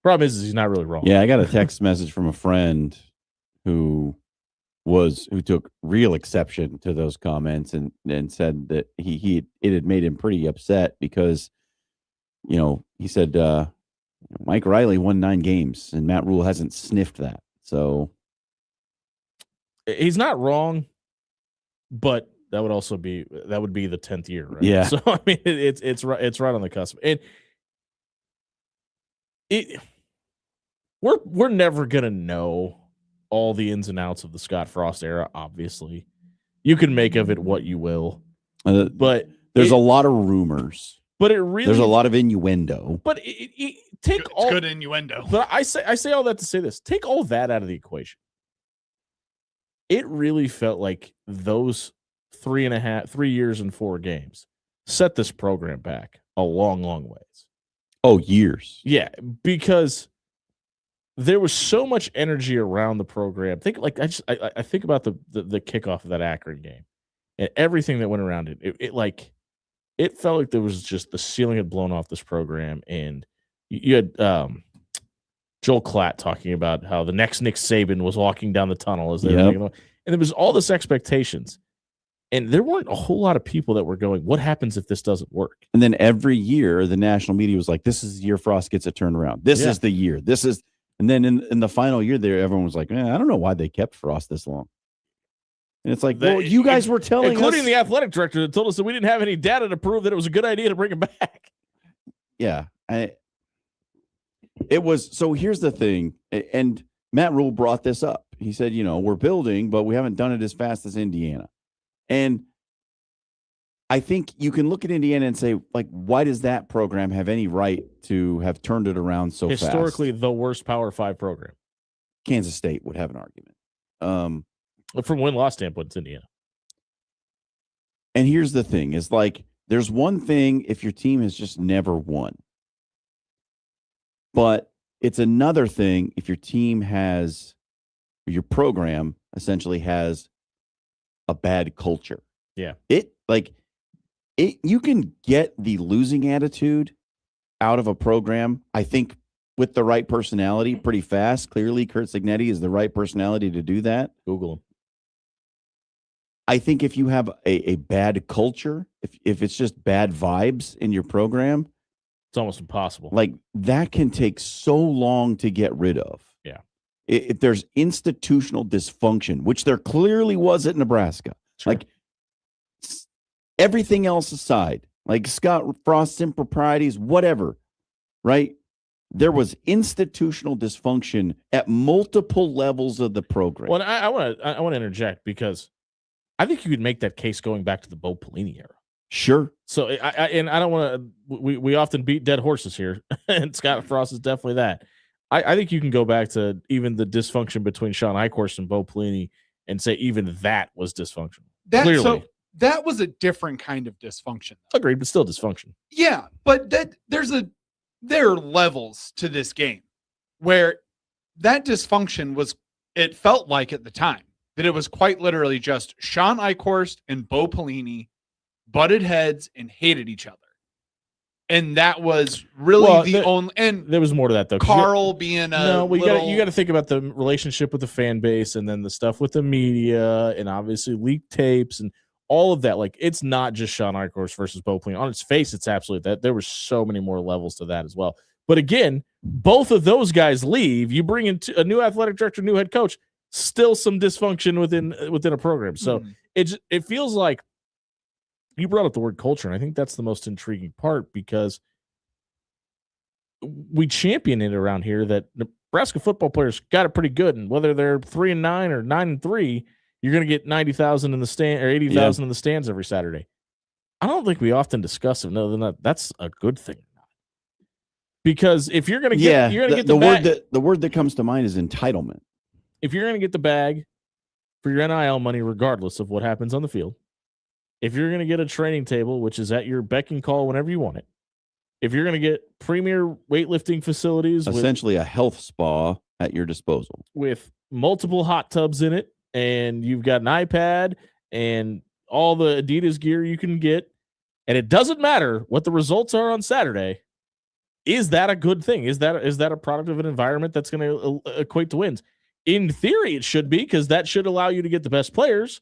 Problem is he's not really wrong. Yeah, I got a text message from a friend who took real exception to those comments and said that it had made him pretty upset because, he said Mike Riley won 9 games and Matt Rule hasn't sniffed that. So he's not wrong, but that would be the 10th year, right? Yeah. So I mean, it's right on the cusp, and we're never gonna know all the ins and outs of the Scott Frost era. Obviously, you can make of it what you will, but there's a lot of rumors. But there's a lot of innuendo. But It's good innuendo. But I say all that to say this: take all that out of the equation. It really felt like those 3 years and 4 games set this program back a long, long ways. Oh, years. Yeah, because there was so much energy around the program. I think about the kickoff of that Akron game and everything that went around it. It felt like there was just the ceiling had blown off this program, and you had Joel Klatt talking about how the next Nick Saban was walking down the tunnel as they were making, and there was all this expectations, and there weren't a whole lot of people that were going, "What happens if this doesn't work?" And then every year, the national media was like, "This is the year Frost gets it turned around. This is the year. This is." And then in the final year, there, everyone was like, "I don't know why they kept Frost this long." And it's like, well, you guys were telling us, including the athletic director, that told us that we didn't have any data to prove that it was a good idea to bring him back. Yeah, it was. So here's the thing, and Matt Rule brought this up. He said, we're building, but we haven't done it as fast as Indiana. And I think you can look at Indiana and say, like, why does that program have any right to have turned it around so fast? Historically, the worst Power 5 program. Kansas State would have an argument. From win-loss standpoint, it's Indiana. And here's the thing, is like, there's one thing if your team has just never won. But it's another thing if your team has, your program essentially has a bad culture. Yeah. You can get the losing attitude out of a program, I think, with the right personality pretty fast. Clearly, Curt Cignetti is the right personality to do that. Google him. I think if you have a bad culture, if it's just bad vibes in your program, it's almost impossible. Like, that can take so long to get rid of. Yeah. If there's institutional dysfunction, which there clearly was at Nebraska, Sure. like everything else aside, like Scott Frost's improprieties, whatever, right? There was institutional dysfunction at multiple levels of the program. Well, I want to interject because I think you could make that case going back to the Bo Pelini era. Sure. So I don't want to. We often beat dead horses here, and Scott Frost is definitely that. I think you can go back to even the dysfunction between Sean Eichhorst and Bo Pelini and say even that was dysfunctional. Clearly. So that was a different kind of dysfunction. Agreed, but still dysfunction. Yeah, but there are levels to this game where that dysfunction it felt like at the time that it was quite literally just Sean Eichhorst and Bo Pelini butted heads and hated each other. And that was really only. And there was more to that, though. Carl being you got to think about the relationship with the fan base, and then the stuff with the media, and obviously leaked tapes and all of that. Like, it's not just Sean Eichhorst versus Bo Pelini. On its face, it's absolutely that. There were so many more levels to that as well. But again, both of those guys leave. You bring in a new athletic director, new head coach. Still some dysfunction within a program. So it feels like. You brought up the word culture, and I think that's the most intriguing part because we champion it around here that Nebraska football players got it pretty good, and whether they're 3-9 or 9-3, you're going to get 90,000 in the stand or 80,000 in the stands every Saturday. I don't think we often discuss it. No, that's a good thing. Because if you're going to get, you're going to get the word that comes to mind is entitlement. If you're going to get the bag for your NIL money, regardless of what happens on the field. If you're going to get a training table, which is at your beck and call whenever you want it, if you're going to get premier weightlifting facilities, essentially a health spa at your disposal with multiple hot tubs in it, and you've got an iPad and all the Adidas gear you can get, and it doesn't matter what the results are on Saturday, is that a good thing? Is that a product of an environment that's going to equate to wins? in theory, it should be, because that should allow you to get the best players.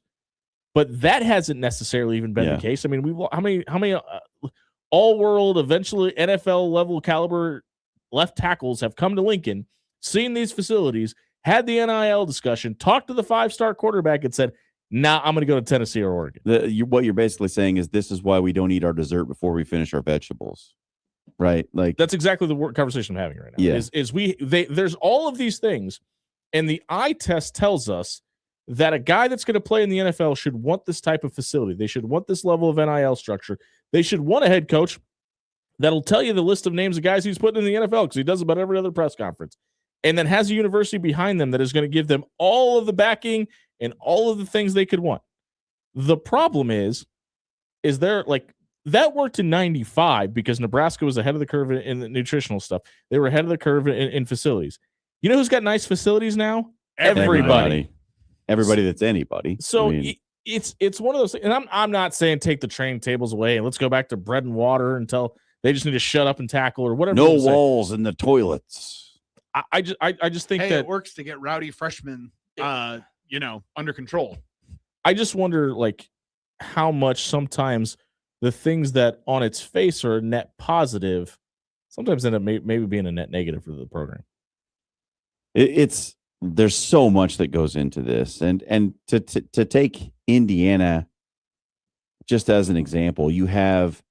But that hasn't necessarily even been the case. I mean, how many all-world, eventually NFL level caliber left tackles have come to Lincoln, seen these facilities, had the NIL discussion, talked to the 5-star quarterback, and said, "Nah, I'm going to go to Tennessee or Oregon." What you're basically saying is this is why we don't eat our dessert before we finish our vegetables, right? Like that's exactly the conversation I'm having right now. Yeah. There's all of these things, and the eye test tells us that a guy that's going to play in the NFL should want this type of facility. They should want this level of NIL structure. They should want a head coach that'll tell you the list of names of guys he's putting in the NFL, because he does about every other press conference, and then has a university behind them that is going to give them all of the backing and all of the things they could want. The problem is there, like, that worked in 95 because Nebraska was ahead of the curve in the nutritional stuff. They were ahead of the curve in facilities. You know who's got nice facilities now? Everybody that's anybody. So it's one of those things, and I'm not saying take the training tables away and let's go back to bread and water until they just need to shut up and tackle or whatever. No walls in the toilets. I just think that it works to get rowdy freshmen under control. I just wonder, like, how much sometimes the things that on its face are a net positive sometimes end up maybe being a net negative for the program. There's so much that goes into this, and to take Indiana just as an example, you have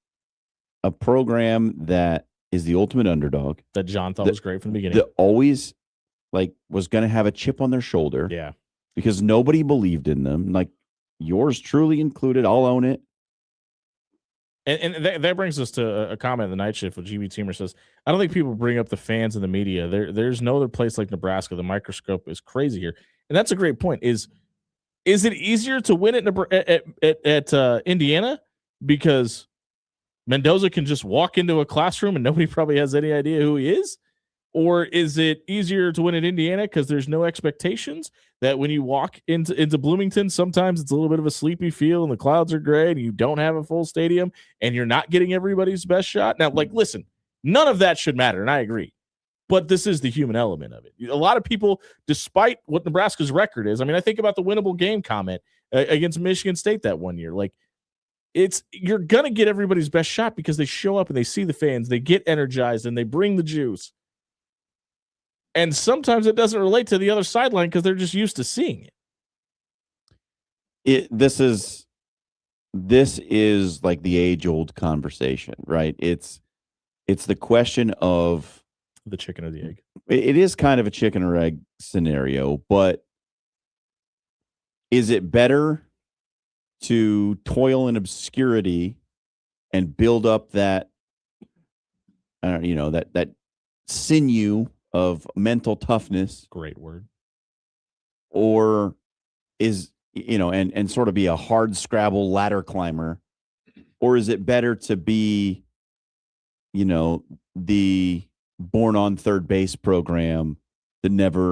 a program that is the ultimate underdog that John thought was great from the beginning. That always was going to have a chip on their shoulder, because nobody believed in them, like yours truly included. I'll own it. And that brings us to a comment in the night shift. What GB Teamer says, I don't think people bring up the fans and the media. There's no other place like Nebraska. The microscope is crazy here, and that's a great point. Is it easier to win at Indiana because Mendoza can just walk into a classroom and nobody probably has any idea who he is? Or is it easier to win at Indiana because there's no expectations, that when you walk into Bloomington, sometimes it's a little bit of a sleepy feel and the clouds are gray and you don't have a full stadium and you're not getting everybody's best shot? Now, listen, none of that should matter, and I agree. But this is the human element of it. A lot of people, despite what Nebraska's record is, I mean, I think about the winnable game comment against Michigan State that one year. You're going to get everybody's best shot because they show up and they see the fans, they get energized, and they bring the juice. And sometimes it doesn't relate to the other sideline because they're just used to seeing it. This is like the age-old conversation, right? It's the question of the chicken or the egg. It is kind of a chicken or egg scenario, but is it better to toil in obscurity and build up that that sinew of mental toughness? Great word. Or is, and sort of be a hard scrabble ladder climber? Or is it better to be, the born on third base program that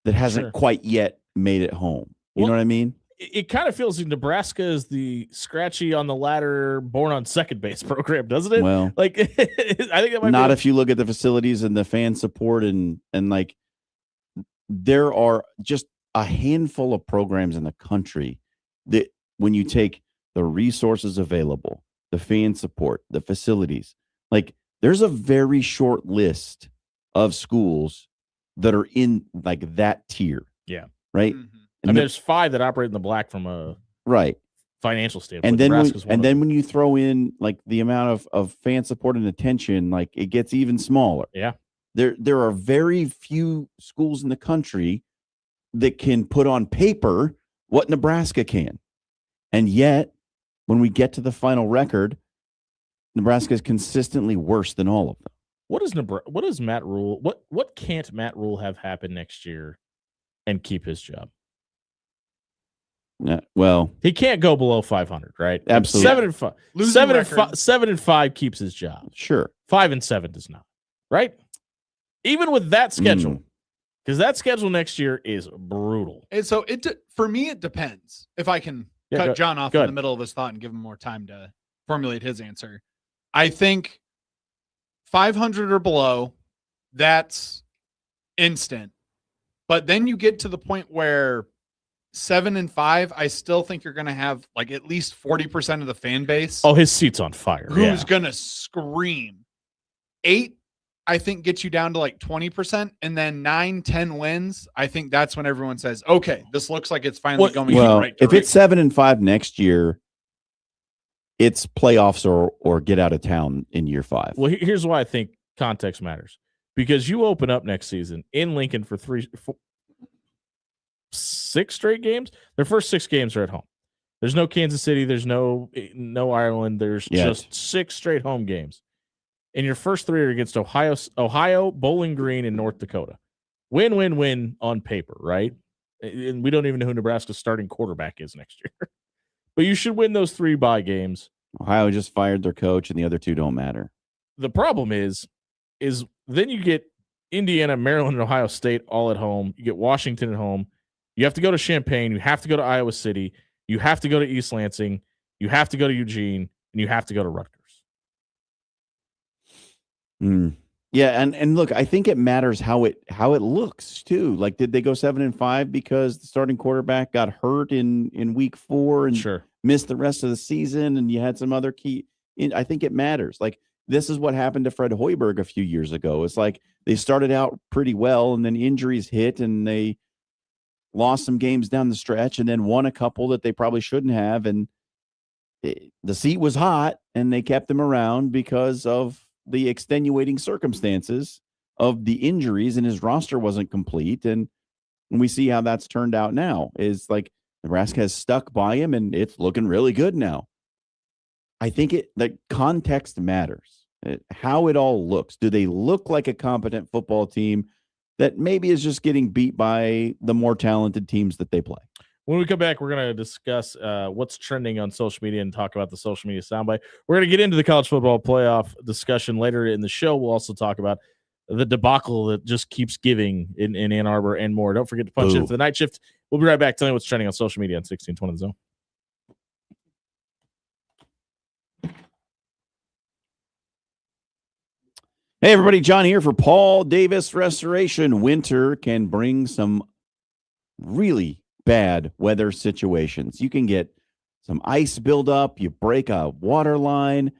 hasn't quite yet made it home? You know what I mean? It kind of feels like Nebraska is the scratchy on the ladder, born on second base program, doesn't it? Well, I think that might not be if you look at the facilities and the fan support and there are just a handful of programs in the country that, when you take the resources available, the fan support, the facilities, there's a very short list of schools that are in that tier. Yeah. Right. Mm-hmm. And there's 5 that operate in the black from a financial standpoint. And then when you throw in the amount of fan support and attention, it gets even smaller. Yeah. There are very few schools in the country that can put on paper what Nebraska can. And yet, when we get to the final record, Nebraska is consistently worse than all of them. What does Matt Rule? What can't Matt Rule have happen next year and keep his job? Well, he can't go below 500, right? Absolutely. 7-5 keeps his job. Sure. 5-7 does not, right? Even with that schedule, because that schedule next year is brutal. And so for me, it depends. If I can cut John off in the middle of his thought and give him more time to formulate his answer, I think 500 or below, that's instant. But then you get to the point where 7 and 5, I still think you're going to have like at least 40% of the fan base. Oh, his seat's on fire. Who's going to scream. 8, I think, gets you down to like 20%. And then 9, 10 wins. I think that's when everyone says, okay, this looks like it's finally going in the right direction. If it's 7 and 5 next year, it's playoffs or get out of town in year 5. Well, here's why I think context matters. Because you open up next season in Lincoln for 6 straight games. Their first 6 games are at home. There's no Kansas City. There's no Ireland. There's just 6 straight home games. And your first 3 are against Ohio, Bowling Green, and North Dakota. Win, win, win on paper, right? And we don't even know who Nebraska's starting quarterback is next year. But you should win those 3 bye games. Ohio just fired their coach, and the other 2 don't matter. The problem is then you get Indiana, Maryland, and Ohio State all at home. You get Washington at home. You have to go to Champaign. You have to go to Iowa City. You have to go to East Lansing. You have to go to Eugene. And you have to go to Rutgers. Yeah, and look, I think it matters how it looks too. Like, did they go 7 and 5 because the starting quarterback got hurt in week 4 and missed the rest of the season, and you had some other key? I think it matters. Like, this is what happened to Fred Hoiberg a few years ago. It's like they started out pretty well, and then injuries hit, and they lost some games down the stretch, and then won a couple that they probably shouldn't have, and the seat was hot, and they kept him around because of the extenuating circumstances of the injuries, and his roster wasn't complete. And we see how that's turned out now. Is like Nebraska has stuck by him, and it's looking really good now. I think the context matters. How it all looks. Do they look like a competent football team that maybe is just getting beat by the more talented teams that they play? When we come back, we're going to discuss what's trending on social media and talk about the social media soundbite. We're going to get into the college football playoff discussion later in the show. We'll also talk about the debacle that just keeps giving in Ann Arbor and more. Don't forget to punch in for the night shift. We'll be right back telling you what's trending on social media on 1620 The Zone. Hey, everybody. John here for Paul Davis Restoration. Winter can bring some really bad weather situations. You can get some ice buildup. You break a water line.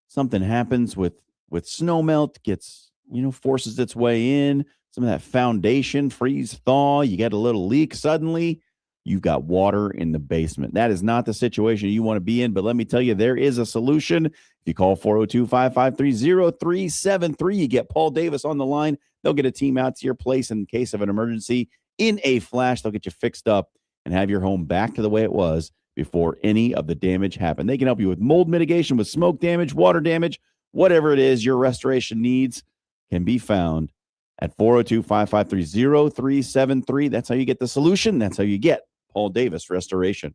Something happens with snow melt, gets, forces its way in. Some of that foundation freeze thaw. You get a little leak. Suddenly, you've got water in the basement. That is not the situation you want to be in. But let me tell you, there is a solution. If you call 402-553-0373, you get Paul Davis on the line. They'll get a team out to your place in case of an emergency. In a flash, they'll get you fixed up and have your home back to the way it was before any of the damage happened. They can help you with mold mitigation, with smoke damage, water damage, whatever it is your restoration needs can be found at 402-553-0373. That's how you get the solution. That's how you get Paul Davis Restoration.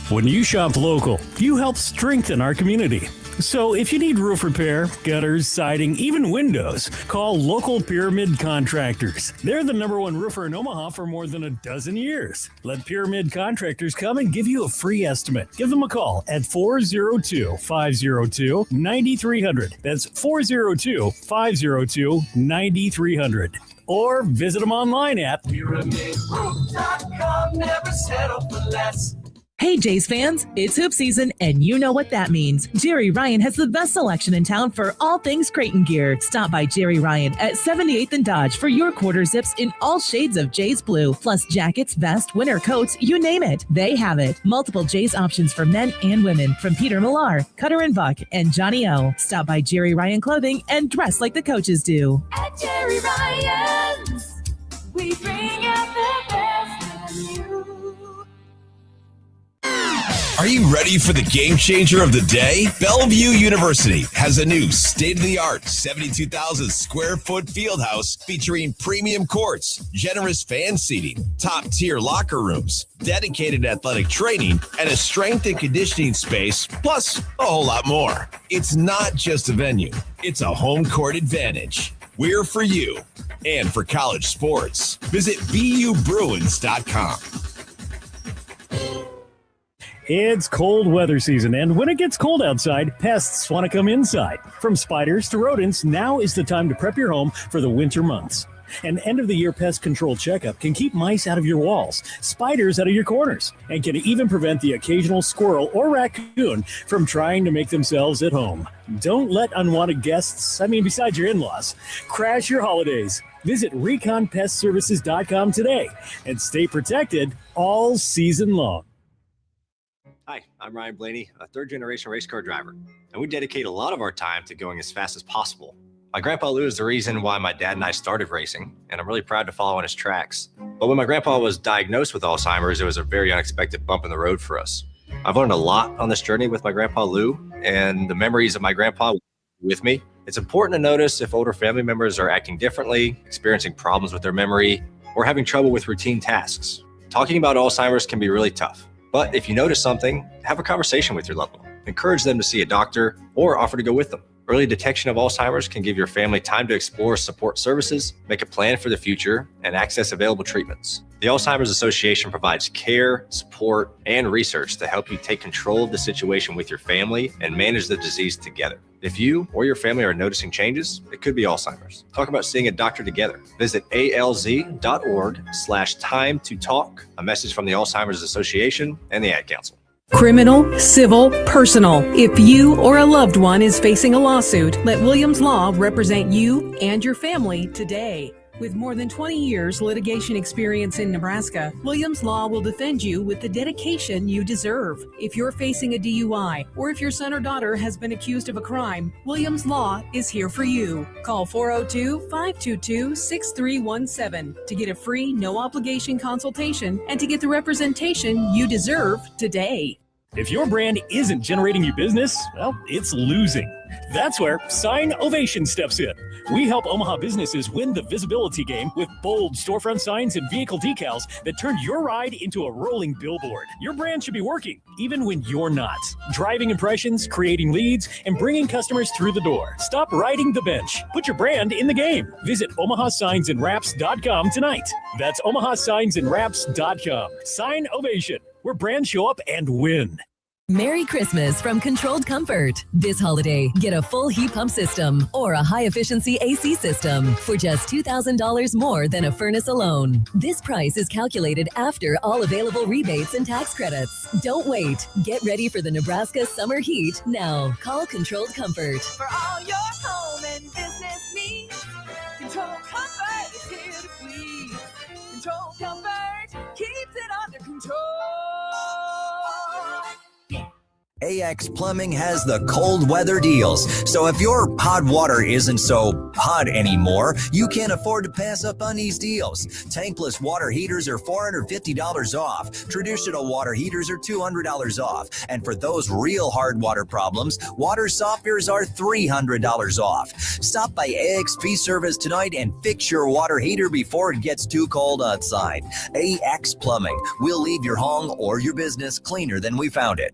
When you shop local, you help strengthen our community. So if you need roof repair, gutters, siding, even windows, call local Pyramid Contractors. They're the #1 roofer in Omaha for more than a dozen years. Let Pyramid Contractors come and give you a free estimate. Give them a call at 402-502-9300. That's 402-502-9300. Or visit them online at PyramidRoof.com. Never settle for less. Hey, Jays fans, it's hoop season, and you know what that means. Jerry Ryan has the best selection in town for all things Creighton gear. Stop by Jerry Ryan at 78th and Dodge for your quarter zips in all shades of Jays blue, plus jackets, vests, winter coats, you name it. They have it. Multiple Jays options for men and women from Peter Millar, Cutter and Buck, and Johnny O. Stop by Jerry Ryan Clothing and dress like the coaches do. At Jerry Ryan's, we bring out the best in you. Are you ready for the game changer of the day? Bellevue University has a new state-of-the-art 72,000 square foot field house featuring premium courts, generous fan seating, top-tier locker rooms, dedicated athletic training, and a strength and conditioning space, plus a whole lot more. It's not just a venue, it's a home court advantage. We're for you and for college sports. Visit BUBruins.com. It's cold weather season, and when it gets cold outside, pests want to come inside. From spiders to rodents, now is the time to prep your home for the winter months. An end-of-the-year pest control checkup can keep mice out of your walls, spiders out of your corners, and can even prevent the occasional squirrel or raccoon from trying to make themselves at home. Don't let unwanted guests, besides your in-laws, crash your holidays. Visit ReconPestServices.com today and stay protected all season long. Hi, I'm Ryan Blaney, a third-generation race car driver, and we dedicate a lot of our time to going as fast as possible. My grandpa Lou is the reason why my dad and I started racing, and I'm really proud to follow in his tracks. But when my grandpa was diagnosed with Alzheimer's, it was a very unexpected bump in the road for us. I've learned a lot on this journey with my grandpa Lou, and the memories of my grandpa with me. It's important to notice if older family members are acting differently, experiencing problems with their memory, or having trouble with routine tasks. Talking about Alzheimer's can be really tough, but if you notice something, have a conversation with your loved one. Encourage them to see a doctor or offer to go with them. Early detection of Alzheimer's can give your family time to explore support services, make a plan for the future, and access available treatments. The Alzheimer's Association provides care, support, and research to help you take control of the situation with your family and manage the disease together. If you or your family are noticing changes, it could be Alzheimer's. Talk about seeing a doctor together. Visit alz.org/time to talk. A message from the Alzheimer's Association and the Ad Council. Criminal, civil, personal. If you or a loved one is facing a lawsuit, let Williams Law represent you and your family today. With more than 20 years litigation experience in Nebraska, Williams Law will defend you with the dedication you deserve. If you're facing a DUI or if your son or daughter has been accused of a crime, Williams Law is here for you. Call 402-522-6317 to get a free, no-obligation consultation and to get the representation you deserve today. If your brand isn't generating you business, well, it's losing. That's where Sign Ovation steps in. We help Omaha businesses win the visibility game with bold storefront signs and vehicle decals that turn your ride into a rolling billboard. Your brand should be working, even when you're not. Driving impressions, creating leads, and bringing customers through the door. Stop riding the bench. Put your brand in the game. Visit OmahaSignsAndWraps.com tonight. That's OmahaSignsAndWraps.com. Sign Ovation, where brands show up and win. Merry Christmas from Controlled Comfort. This holiday, get a full heat pump system or a high-efficiency AC system for just $2,000 more than a furnace alone. This price is calculated after all available rebates and tax credits. Don't wait. Get ready for the Nebraska summer heat now. Call Controlled Comfort. For all your home and business needs, Control Comfort is here to please. Control Comfort keeps it under control. AX Plumbing has the cold weather deals. So if your hot water isn't so hot anymore, you can't afford to pass up on these deals. Tankless water heaters are $450 off. Traditional water heaters are $200 off. And for those real hard water problems, water softeners are $300 off. Stop by AXP Service tonight and fix your water heater before it gets too cold outside. AX Plumbing. We'll leave your home or your business cleaner than we found it.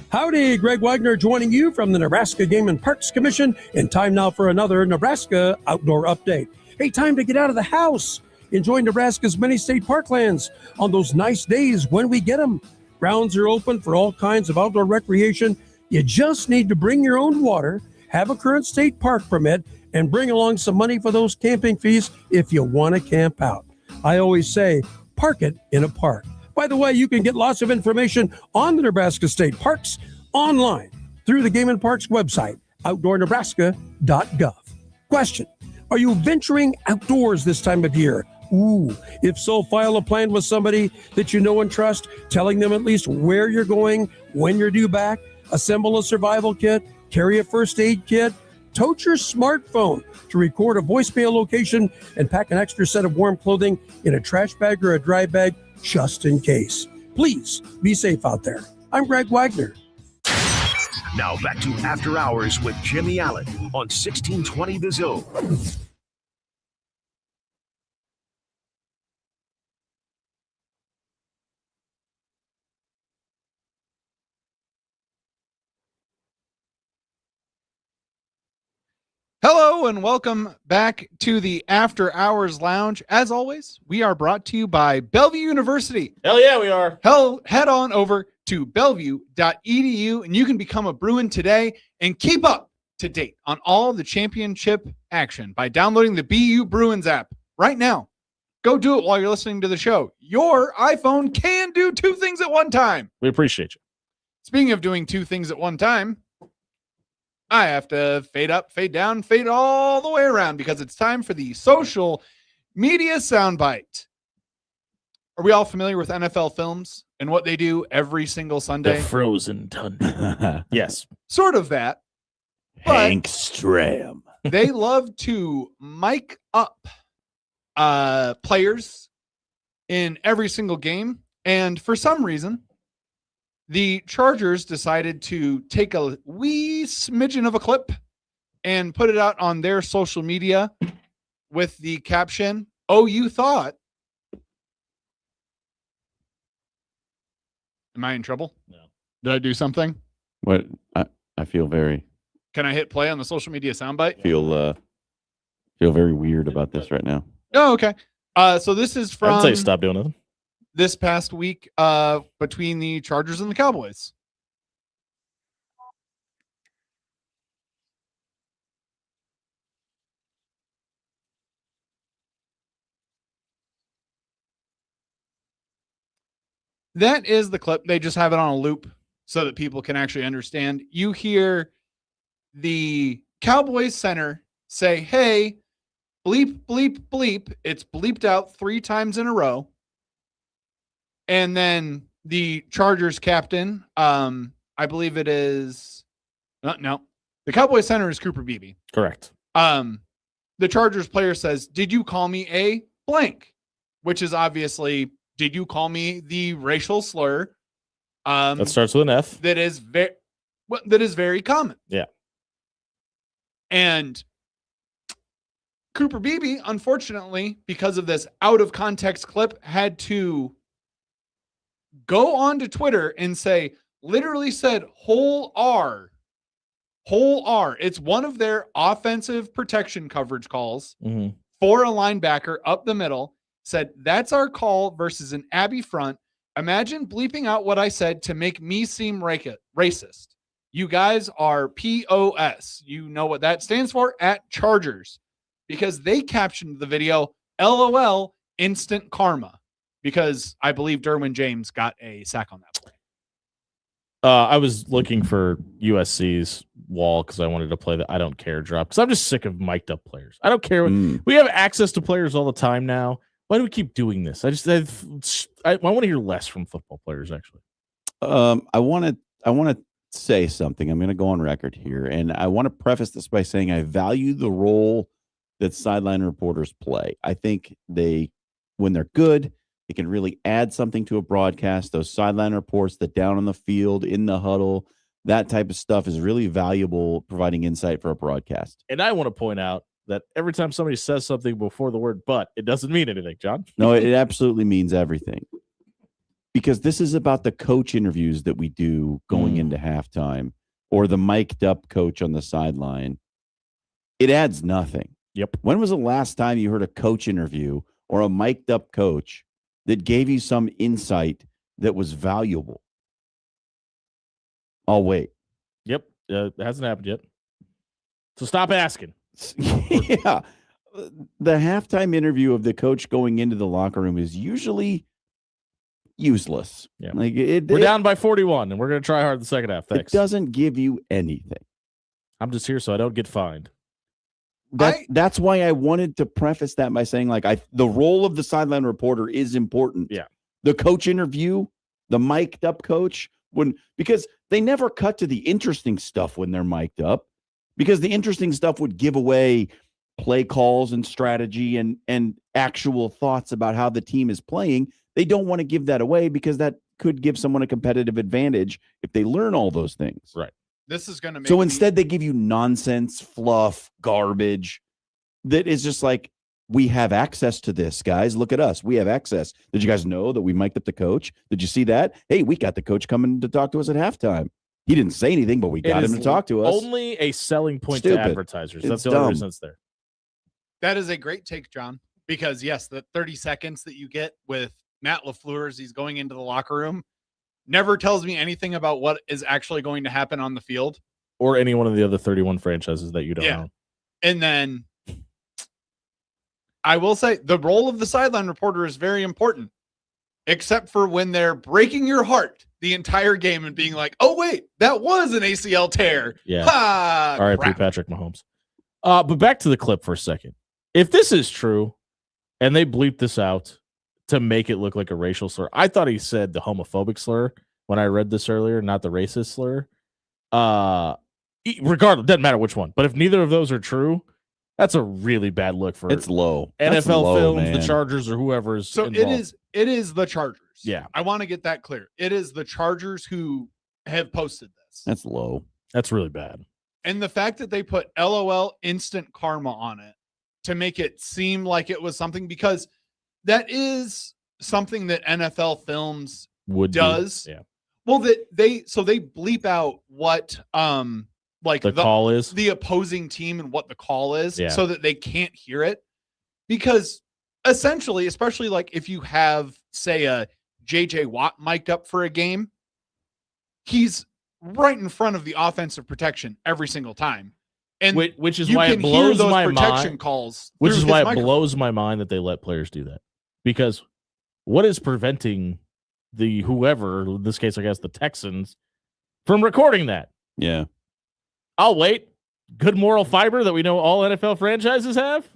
Howdy, Greg Wagner joining you from the Nebraska Game and Parks Commission, and time now for another Nebraska Outdoor Update. Hey, time to get out of the house. Enjoy Nebraska's many state parklands on those nice days when we get them. Grounds are open for all kinds of outdoor recreation. You just need to bring your own water, have a current state park permit, and bring along some money for those camping fees if you want to camp out. I always say, park it in a park. By the way, you can get lots of information on the Nebraska State Parks online through the Game and Parks website, outdoornebraska.gov. Question: are you venturing outdoors this time of year? Ooh, if so, file a plan with somebody that you know and trust, telling them at least where you're going, when you're due back, assemble a survival kit, carry a first aid kit, tote your smartphone to record a voicemail location, and pack an extra set of warm clothing in a trash bag or a dry bag just in case. Please be safe out there. I'm Greg Wagner. Now back to After Hours with Jimmy Allen on 1620 The Zone. Hello and welcome back to the After Hours Lounge. As always, we are brought to you by Bellevue University. Hell yeah, we are. Head on over to bellevue.edu and you can become a Bruin today and keep up to date on all the championship action by downloading the BU Bruins app right now. Go do it while you're listening to the show. Your iPhone can do two things at one time. We appreciate you. Speaking of doing two things at one time, I have to fade up, fade down, fade all the way around because it's time for the social media soundbite. Are we all familiar with NFL Films and what they do every single Sunday? The Frozen Tundra. Yes. Sort of that. Hank Stram. They love to mic up players in every single game. And for some reason, the Chargers decided to take a wee smidgen of a clip and put it out on their social media with the caption, "Oh, you thought." Am I in trouble? No. Did I do something? What? I feel very. Can I hit play on the social media soundbite? Feel very weird about this right now. Oh, okay. So this is from. I'd say stop doing it. This past week between the Chargers and the Cowboys. That is the clip. They just have it on a loop so that people can actually understand. You hear the Cowboys center say, "Hey, bleep, bleep, bleep." It's bleeped out 3 times in a row. And then the Chargers captain, I believe it is, no, the Cowboys center is Cooper Beebe. Correct. The Chargers player says, "Did you call me a blank?" Which is obviously, did you call me the racial slur? That starts with an F. That is very common. Yeah. And Cooper Beebe, unfortunately, because of this out of context clip, had to go on to Twitter and literally said whole R. It's one of their offensive protection coverage calls for a linebacker up the middle. Said, "That's our call versus an Abbey front. Imagine bleeping out what I said to make me seem racist. You guys are POS. You know what that stands for at Chargers." Because they captioned the video, "LOL, instant karma." Because I believe Derwin James got a sack on that play. I was looking for USC's wall because I wanted to play the I don't care drop. Because I'm just sick of mic'd up players. I don't care. We have access to players all the time now. Why do we keep doing this? I want to hear less from football players, actually. I want to say something. I'm going to go on record here. And I want to preface this by saying I value the role that sideline reporters play. I think when they're good, it can really add something to a broadcast. Those sideline reports, the down on the field, in the huddle, that type of stuff is really valuable, providing insight for a broadcast. And I want to point out that every time somebody says something before the word "but," it doesn't mean anything, John. No, it absolutely means everything. Because this is about the coach interviews that we do going into halftime or the mic'd up coach on the sideline. It adds nothing. Yep. When was the last time you heard a coach interview or a mic'd up coach that gave you some insight that was valuable? I'll wait. Yep. It hasn't happened yet. So stop asking. Yeah. The halftime interview of the coach going into the locker room is usually useless. Yeah. Like we're down by 41 and we're going to try hard the second half. Thanks. It doesn't give you anything. I'm just here so I don't get fined. That's why I wanted to preface that by saying, the role of the sideline reporter is important. Yeah. The coach interview, the mic'd up coach, because they never cut to the interesting stuff when they're mic'd up, because the interesting stuff would give away play calls and strategy and actual thoughts about how the team is playing. They don't want to give that away because that could give someone a competitive advantage if they learn all those things. Right. This is going to make so instead they give you nonsense, fluff, garbage that is just like, we have access to this, guys. Look at us. We have access. Did you guys know that we mic'd up the coach? Did you see that? Hey, we got the coach coming to talk to us at halftime. He didn't say anything, but we got him to talk to us. Only a selling point Stupid. to advertisers. That's It's the only dumb. reason it's there. That is a great take, John, because yes, the 30 seconds that you get with Matt LaFleur as he's going into the locker room never tells me anything about what is actually going to happen on the field. Or any one of the other 31 franchises that you don't know. And then I will say the role of the sideline reporter is very important, except for when they're breaking your heart the entire game and being like, oh, wait, that was an ACL tear. Yeah. Ha, all right, crap. Patrick Mahomes. But back to the clip for a second. If this is true and they bleep this out to make it look like a racial slur, I thought he said the homophobic slur when I read this earlier, not the racist slur. Regardless, doesn't matter which one. But if neither of those are true, that's a really bad look for It's low. NFL That's low, Films, man. the Chargers, or whoever is So involved. it is the Chargers. Yeah. I want to get that clear. It is the Chargers who have posted this. That's low. That's really bad. And the fact that they put LOL instant karma on it to make it seem like it was something, because that is something that NFL Films does. Yeah. Well, that they bleep out what like The call is? the opposing team and what the call is, Yeah. so that they can't hear it. Because essentially, especially like if you have, say, a JJ Watt mic'd up for a game, he's right in front of the offensive protection every single time. And Which is you why it can hear blows those my protection mind. calls. Which through is his why it microphone. blows my mind that they let players do that. Because what is preventing the whoever, in this case, I guess the Texans, from recording that? Yeah. I'll wait. Good moral fiber that we know all NFL franchises have.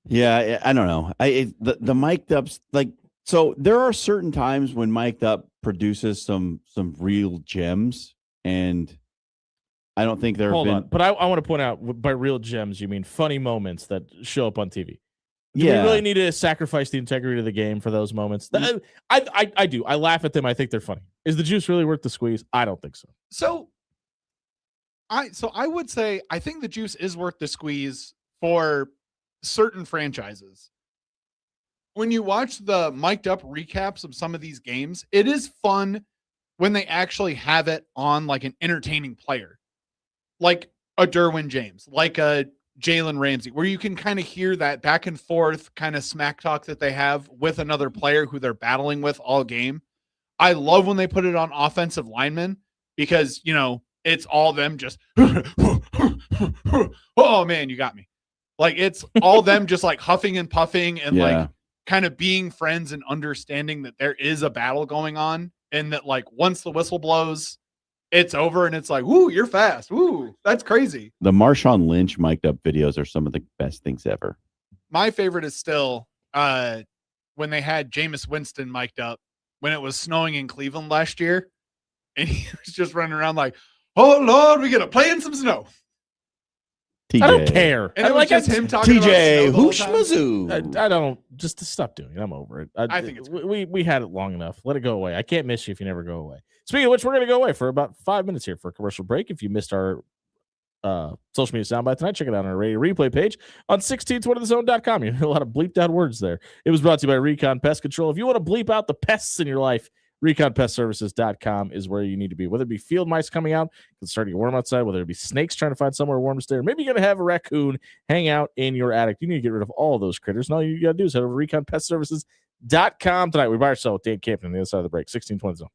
Yeah, I don't know. The mic'd ups, like, so there are certain times when mic'd up produces some real gems, and I don't think there have Hold been. on, but I want to point out, by real gems, you mean funny moments that show up on TV. Do Yeah. we really need to sacrifice the integrity of the game for those moments? I do. I laugh at them. I think they're funny. Is the juice really worth the squeeze? I don't think so. So I would say I think the juice is worth the squeeze for certain franchises. When you watch the mic'd up recaps of some of these games, it is fun when they actually have it on like an entertaining player, like a Derwin James, like a Jalen Ramsey, where you can kind of hear that back and forth kind of smack talk that they have with another player who they're battling with all game. I love when they put it on offensive linemen, because, you know, it's all them just, oh man, you got me. Like, it's all them just like huffing and puffing and like kind of being friends and understanding that there is a battle going on, and that like once the whistle blows, it's over, and it's like, woo, you're fast. Woo, that's crazy. The Marshawn Lynch mic'd up videos are some of the best things ever. My favorite is still when they had Jameis Winston mic'd up when it was snowing in Cleveland last year, and he was just running around like, oh Lord, we gotta play in some snow. TJ. I don't care. And it was just him talking about TJ, snow the whole time. Hushmazoo. I don't, just to stop doing it. I'm over it. I think it's we had it long enough. Let it go away. I can't miss you if you never go away. Speaking of which, we're going to go away for about 5 minutes here for a commercial break. If you missed our social media soundbite tonight, check it out on our radio replay page on 1620thezone.com. You hear a lot of bleeped out words there. It was brought to you by Recon Pest Control. If you want to bleep out the pests in your life, ReconPestServices.com is where you need to be. Whether it be field mice coming out, it's starting to get warm outside, whether it be snakes trying to find somewhere warm to stay, or maybe you're going to have a raccoon hang out in your attic. You need to get rid of all those critters. And all you got to do is head over to ReconPestServices.com tonight. We buy ourselves Dan Campion on the other side of the break. 1620 Zone.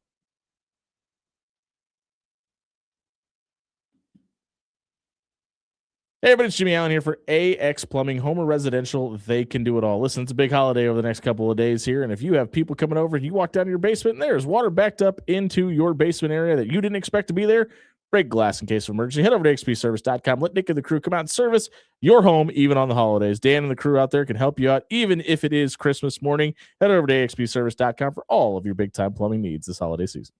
Hey everybody, it's Jimmy Allen here for AX Plumbing, home or residential. They can do it all. Listen, it's a big holiday over the next couple of days here, and if you have people coming over and you walk down to your basement and there's water backed up into your basement area that you didn't expect to be there, break glass in case of emergency. Head over to xpservice.com. Let Nick and the crew come out and service your home even on the holidays. Dan and the crew out there can help you out even if it is Christmas morning. Head over to axpservice.com for all of your big-time plumbing needs this holiday season.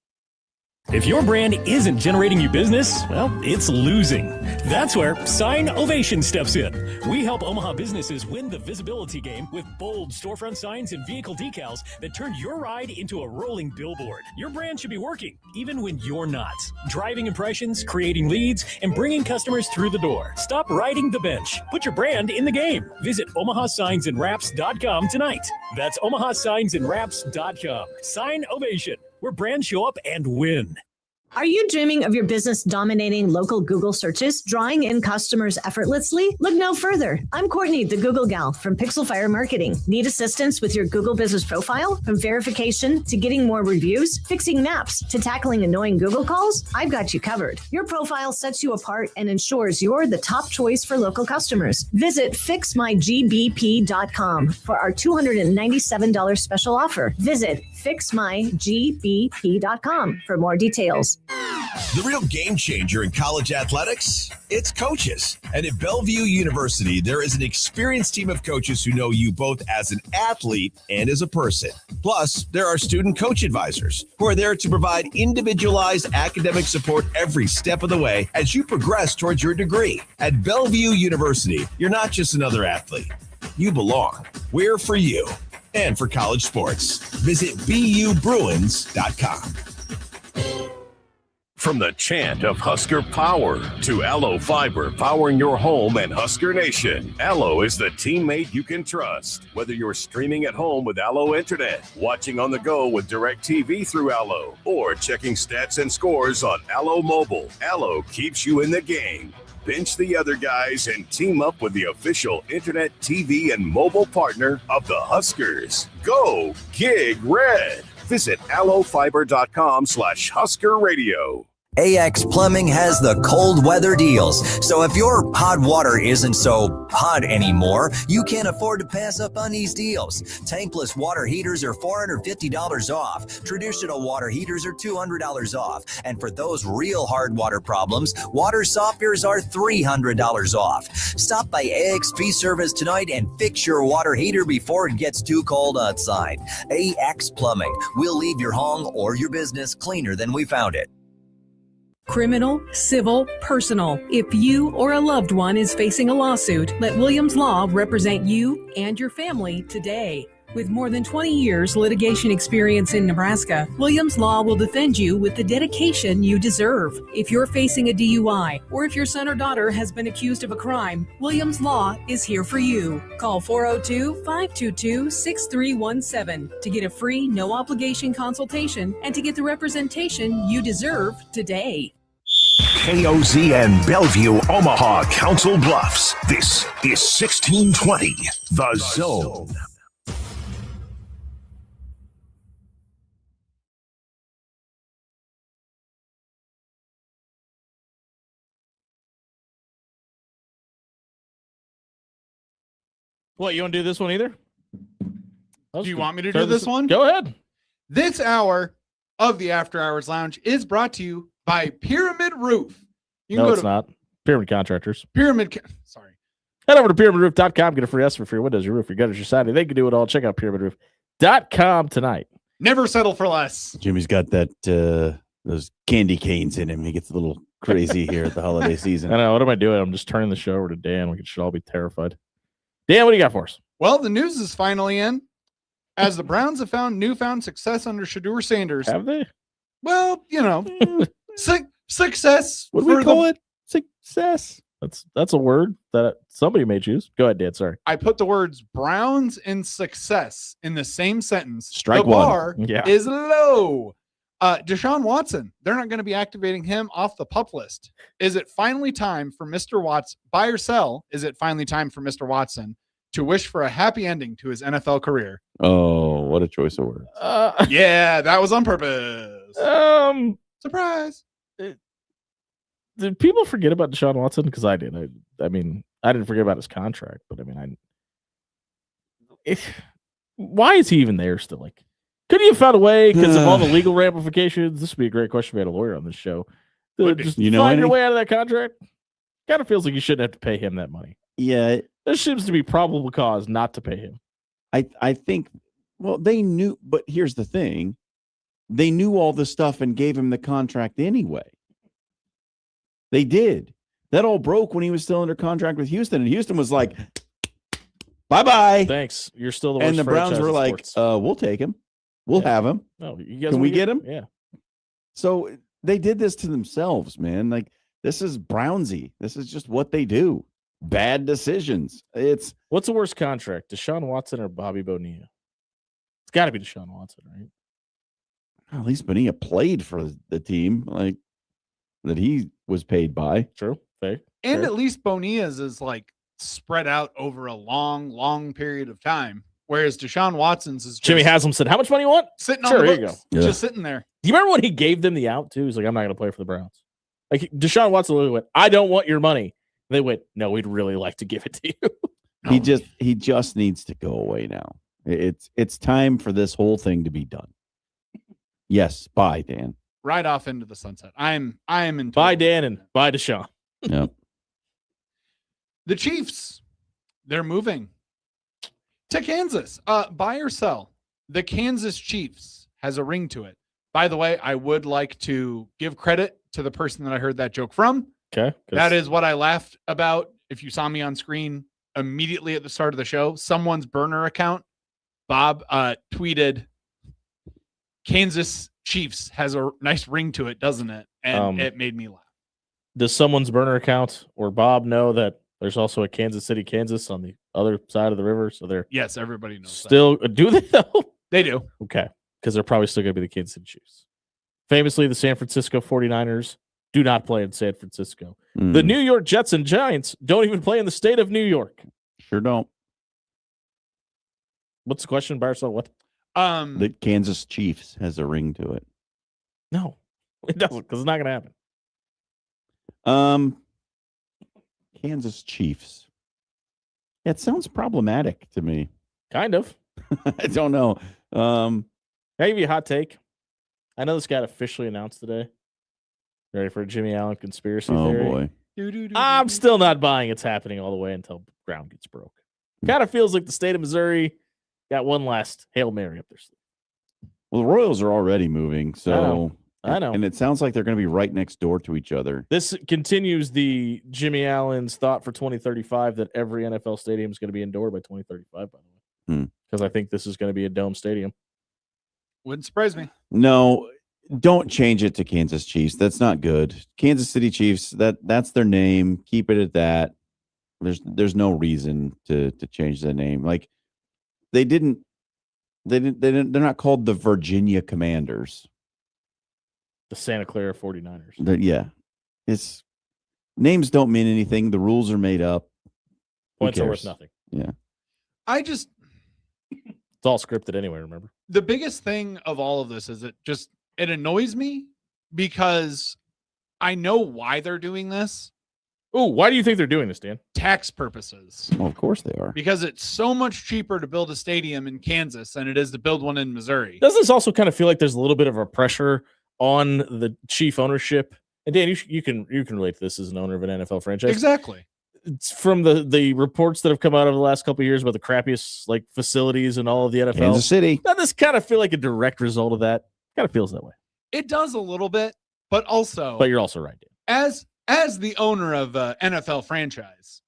If your brand isn't generating you business, well, it's losing. That's where Sign Ovation steps in. We help Omaha businesses win the visibility game with bold storefront signs and vehicle decals that turn your ride into a rolling billboard. Your brand should be working, even when you're not. Driving impressions, creating leads, and bringing customers through the door. Stop riding the bench. Put your brand in the game. Visit OmahaSignsAndWraps.com tonight. That's OmahaSignsAndWraps.com. Sign Ovation, where brands show up and win. Are you dreaming of your business dominating local Google searches, drawing in customers effortlessly? Look no further. I'm Courtney, the Google gal from Pixel Fire Marketing. Need assistance with your Google business profile? From verification to getting more reviews, fixing maps to tackling annoying Google calls? I've got you covered. Your profile sets you apart and ensures you're the top choice for local customers. Visit fixmygbp.com for our $297 special offer. Visit fixmygbp.com for more details. The real game changer in college athletics, it's coaches. And at Bellevue University, there is an experienced team of coaches who know you both as an athlete and as a person. Plus, there are student coach advisors who are there to provide individualized academic support every step of the way as you progress towards your degree. At Bellevue University, you're not just another athlete. You belong. We're for you and for college sports. Visit BUBruins.com. From the chant of Husker Power to Allo Fiber powering your home and Husker Nation, Allo is the teammate you can trust. Whether you're streaming at home with Allo Internet, watching on the go with DirecTV through Allo, or checking stats and scores on Allo Mobile, Allo keeps you in the game. Bench the other guys and team up with the official internet, TV, and mobile partner of the Huskers. Go Gig Red. Visit allofiber.com/Husker Radio. AX Plumbing has the cold weather deals. So if your hot water isn't so hot anymore, you can't afford to pass up on these deals. Tankless water heaters are $450 off. Traditional water heaters are $200 off. And for those real hard water problems, water softeners are $300 off. Stop by AXP Service tonight and fix your water heater before it gets too cold outside. AX Plumbing. We'll leave your home or your business cleaner than we found it. Criminal, civil, personal. If you or a loved one is facing a lawsuit, let Williams Law represent you and your family today. With more than 20 years litigation experience in Nebraska, Williams Law will defend you with the dedication you deserve. If you're facing a DUI or if your son or daughter has been accused of a crime, Williams Law is here for you. Call 402-522-6317 to get a free, no-obligation consultation and to get the representation you deserve today. KOZ and Bellevue, Omaha, Council Bluffs. This is 1620, The Zone. What, you want to do this one either? Do you want me to do this one? Go ahead. This hour of the After Hours Lounge is brought to you by Pyramid Roof. You can No, go it's to not. Pyramid Contractors. Sorry. Head over to pyramidroof.com. Get a free estimate for your windows, your roof, your gutters, your siding. They can do it all. Check out pyramidroof.com tonight. Never settle for less. Jimmy's got that those candy canes in him. He gets a little crazy here at the holiday season. I know. What am I doing? I'm just turning the show over to Dan. We should all be terrified. Dan, what do you got for us? Well, the news is finally in. As the Browns have found newfound success under Shedeur Sanders. Have they? Well, you know, success. What do we call it? Success. That's a word that somebody may choose. Go ahead, Dan. Sorry. I put the words Browns and success in the same sentence. Strike the one. bar is low. Deshaun Watson, they're not going to be activating him off the PUP list. Is it finally time for Mr. Watson, buy or sell? Is it finally time for Mr. Watson to wish for a happy ending to his NFL career? Oh, what a choice of words. Yeah, that was on purpose. Surprise. Did people forget about Deshaun Watson? Because I did. I mean, I didn't forget about his contract, but I mean, why is he even there still? Like, could he have found a way because of all the legal ramifications? This would be a great question if we had a lawyer on this show. Just find your way out of that contract. Kind of feels like you shouldn't have to pay him that money. Yeah. There seems to be probable cause not to pay him. I think, well, they knew, but here's the thing. They knew all this stuff and gave him the contract anyway. They did. That all broke when he was still under contract with Houston, and Houston was like, bye-bye. Thanks. You're still the worst. And the Browns were like, sports. we'll take him. We'll have him. No, you guys Can we get him? Yeah. So they did this to themselves, man. Like, this is Brownsy. This is just what they do. Bad decisions. What's the worst contract, Deshaun Watson or Bobby Bonilla? It's got to be Deshaun Watson, right? At least Bonilla played for the team like that he was paid by. True. Fair. And at least Bonilla's is like spread out over a long period of time. Whereas Deshaun Watson's is just Jimmy Haslam said, "How much money you want?" sitting Sure, on the here you books, go. just sitting there. Do you remember when he gave them the out too? He's like, "I'm not going to play for the Browns." Like Deshaun Watson literally went, "I don't want your money." They went, "No, we'd really like to give it to you." He just needs to go away now. It's time for this whole thing to be done. Yes, bye, Dan. Right off into the sunset. I am in. Bye, Dan, and bye, Deshaun. Yep. The Chiefs, they're moving to Kansas. Buy or sell? The Kansas Chiefs has a ring to it. By the way, I would like to give credit to the person that I heard that joke from. Okay. That is what I laughed about. If you saw me on screen immediately at the start of the show, someone's burner account, Bob, tweeted, Kansas Chiefs has a nice ring to it, doesn't it? And it made me laugh. Does someone's burner account or Bob know that there's also a Kansas City, Kansas on the other side of the river? So they're Yes, everybody knows still do they though? They do. Okay. Because they're probably still going to be the Kansas City Chiefs. Famously, the San Francisco 49ers do not play in San Francisco. The New York Jets and Giants don't even play in the state of New York. Sure don't. What's the question, Barcel? What? The Kansas Chiefs has a ring to it. No, it doesn't, because it's not going to happen. Kansas Chiefs. Yeah, it sounds problematic to me. Kind of. I don't know. Can I give you a hot take? I know this got officially announced today. Ready for a Jimmy Allen conspiracy theory? Boy. I'm still not buying it's happening all the way until ground gets broke. Kind of feels like the state of Missouri got one last Hail Mary up their sleeve. Well, the Royals are already moving, so I know. And it sounds like they're going to be right next door to each other. This continues the Jimmy Allen's thought for 2035 that every NFL stadium is going to be indoor by 2035, by the way. Because I think this is going to be a dome stadium. Wouldn't surprise me. No, don't change it to Kansas Chiefs. That's not good. Kansas City Chiefs, that's their name. Keep it at that. There's no reason to change the name. Like they're not called the Virginia Commanders. The Santa Clara 49ers. Yeah. It's names don't mean anything. The rules are made up. Points are worth nothing. Yeah. It's all scripted anyway, remember? The biggest thing of all of this is it annoys me because I know why they're doing this. Oh, why do you think they're doing this, Dan? Tax purposes. Well, of course they are. Because it's so much cheaper to build a stadium in Kansas than it is to build one in Missouri. Doesn't this also kind of feel like there's a little bit of a pressure on the chief ownership? And Dan, you can relate to this as an owner of an NFL franchise. Exactly. It's from the reports that have come out over the last couple of years about the crappiest like facilities and all of the NFL. Kansas City. Doesn't this kind of feel like a direct result of that? Kind of feels that way. It does a little bit, but also. But you're also right, Dan. As the owner of an NFL franchise,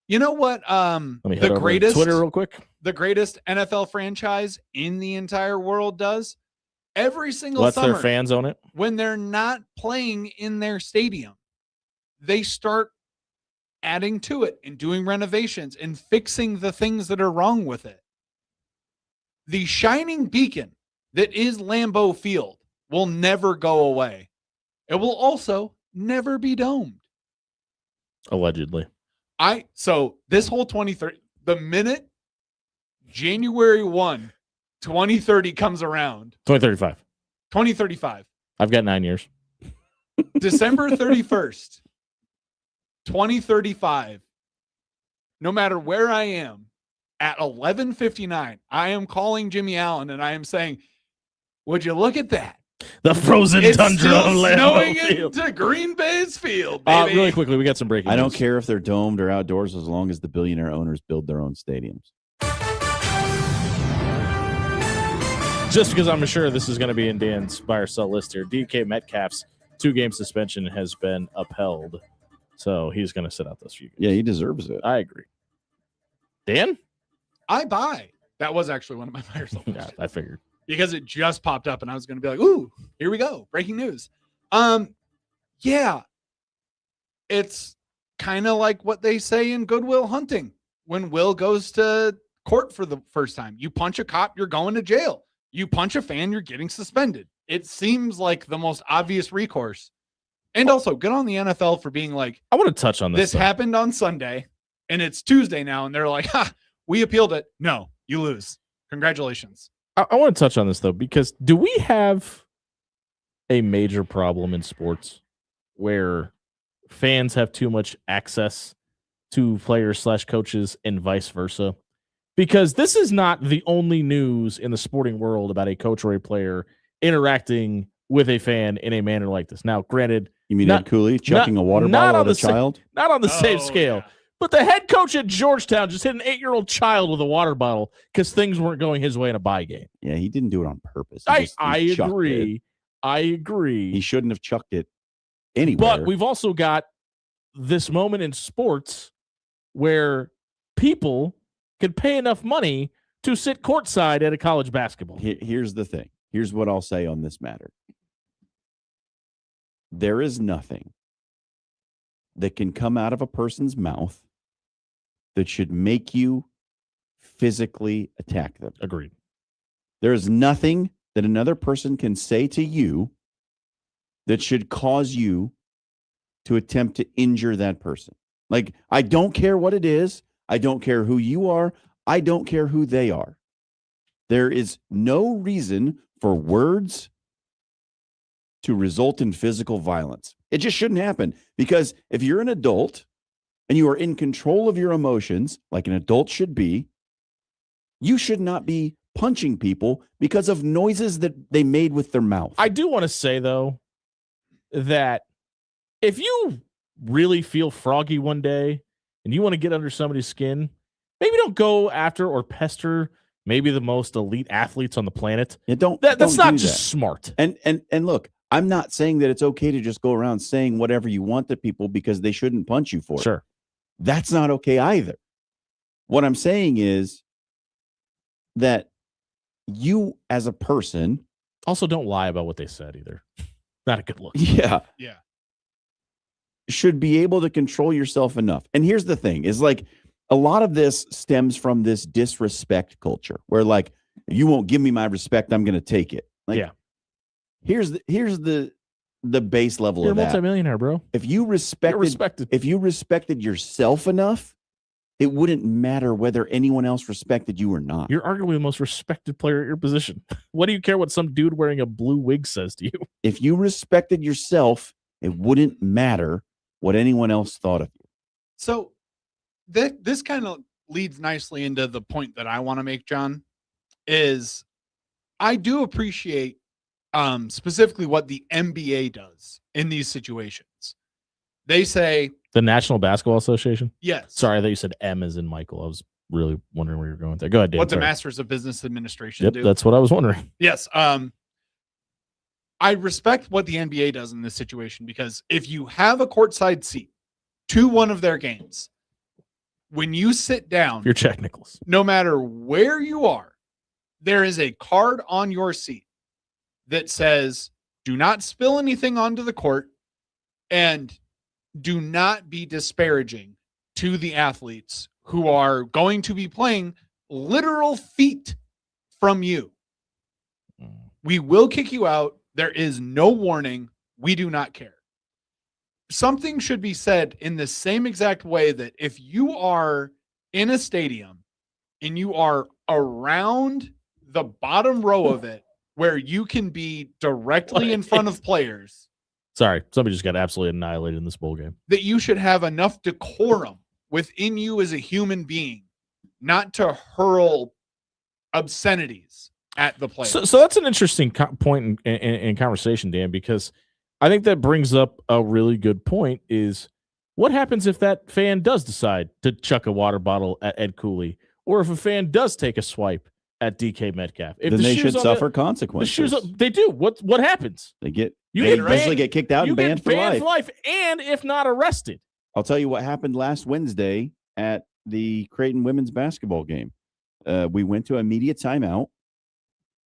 you know what? Let me head over to Twitter real quick. The greatest NFL franchise in the entire world does every single summer. Their fans own it when they're not playing in their stadium. They start adding to it and doing renovations and fixing the things that are wrong with it. The shining beacon that is Lambeau Field will never go away. It will also never be domed. Allegedly. So this whole 2030, the minute January 1, 2030 comes around. 2035. I've got 9 years. December 31st, 2035. No matter where I am at 11:59, I am calling Jimmy Allen and I am saying, would you look at that? The frozen It's tundra still of Lambeau snowing Field. into Green Bay's field, baby. Really quickly, we got some breaking I don't news. care if they're domed or outdoors as long as the billionaire owners build their own stadiums. Just because I'm sure this is going to be in Dan's buy or sell list here. DK Metcalf's 2-game suspension has been upheld. So he's going to sit out those few games. Yeah, he deserves it. I agree. Dan? I buy. That was actually one of my buy or sell Yeah, I figured. because it just popped up and I was going to be like, ooh, here we go. Breaking news. Yeah, it's kind of like what they say in Good Will Hunting. When Will goes to court for the first time, you punch a cop, you're going to jail. You punch a fan, you're getting suspended. it seems like the most obvious recourse. And also, good on the NFL for being like, I want to touch on this though. happened on Sunday, and it's Tuesday now, and they're like, ha, we appealed it. No, you lose. Congratulations. I want to touch on this, though, because do we have a major problem in sports where fans have too much access to players / coaches and vice versa? Because this is not the only news in the sporting world about a coach or a player interacting with a fan in a manner like this. Now, granted, you mean Ed Cooley chucking a water bottle at a child? Not on the same scale. Yeah. But the head coach at Georgetown just hit an 8-year-old child with a water bottle because things weren't going his way in a bye game. Yeah, he didn't do it on purpose. I agree. I agree. He shouldn't have chucked it anywhere. But we've also got this moment in sports where people can pay enough money to sit courtside at a college basketball. Here's the thing. Here's what I'll say on this matter. There is nothing that can come out of a person's mouth that should make you physically attack them. Agreed. There is nothing that another person can say to you that should cause you to attempt to injure that person. Like, I don't care what it is. I don't care who you are. I don't care who they are. There is no reason for words to result in physical violence. It just shouldn't happen, because if you're an adult and you are in control of your emotions, like an adult should be, you should not be punching people because of noises that they made with their mouth. I do want to say, though, that if you really feel froggy one day and you want to get under somebody's skin, maybe don't go after or pester maybe the most elite athletes on the planet. That's not just smart. And look, I'm not saying that it's okay to just go around saying whatever you want to people because they shouldn't punch you for it. Sure. That's not okay either. What I'm saying is that you as a person also don't lie about what they said either. Not a good look. Yeah. Yeah. Should be able to control yourself enough. And here's the thing is, like, a lot of this stems from this disrespect culture where, like, you won't give me my respect, I'm going to take it. Like, yeah. Here's the base level You're of a that. multimillionaire, bro. If you respected yourself enough, it wouldn't matter whether anyone else respected you or not. You're arguably the most respected player at your position. What do you care what some dude wearing a blue wig says to you? If you respected yourself, it wouldn't matter what anyone else thought of you. So this kind of leads nicely into the point that I want to make, John, is I do appreciate specifically what the NBA does in these situations. They say the National Basketball Association. Yes. Sorry, I thought you said M as in Michael. I was really wondering where you're going with that. Go ahead, Dan. What the Sorry. Masters of Business Administration Yep, do. that's what I was wondering. Yes. I respect what the NBA does in this situation, because if you have a courtside seat to one of their games, when you sit down, You're Jack Nicklaus. no matter where you are, there is a card on your seat that says, do not spill anything onto the court and do not be disparaging to the athletes who are going to be playing literal feet from you. We will kick you out. There is no warning. We do not care. Something should be said in the same exact way that if you are in a stadium and you are around the bottom row of it, where you can be directly in front of players, Sorry, somebody just got absolutely annihilated in this bowl game. that you should have enough decorum within you as a human being not to hurl obscenities at the players. So that's an interesting point in conversation, Dan, because I think that brings up a really good point is what happens if that fan does decide to chuck a water bottle at Ed Cooley, or if a fan does take a swipe at DK Metcalf? If Then the they shoes should on suffer the consequences. shoes, they do. What happens? They You eventually get kicked out you and banned get for banned life. and if not arrested. I'll tell you what happened last Wednesday at the Creighton women's basketball game. We went to a media timeout,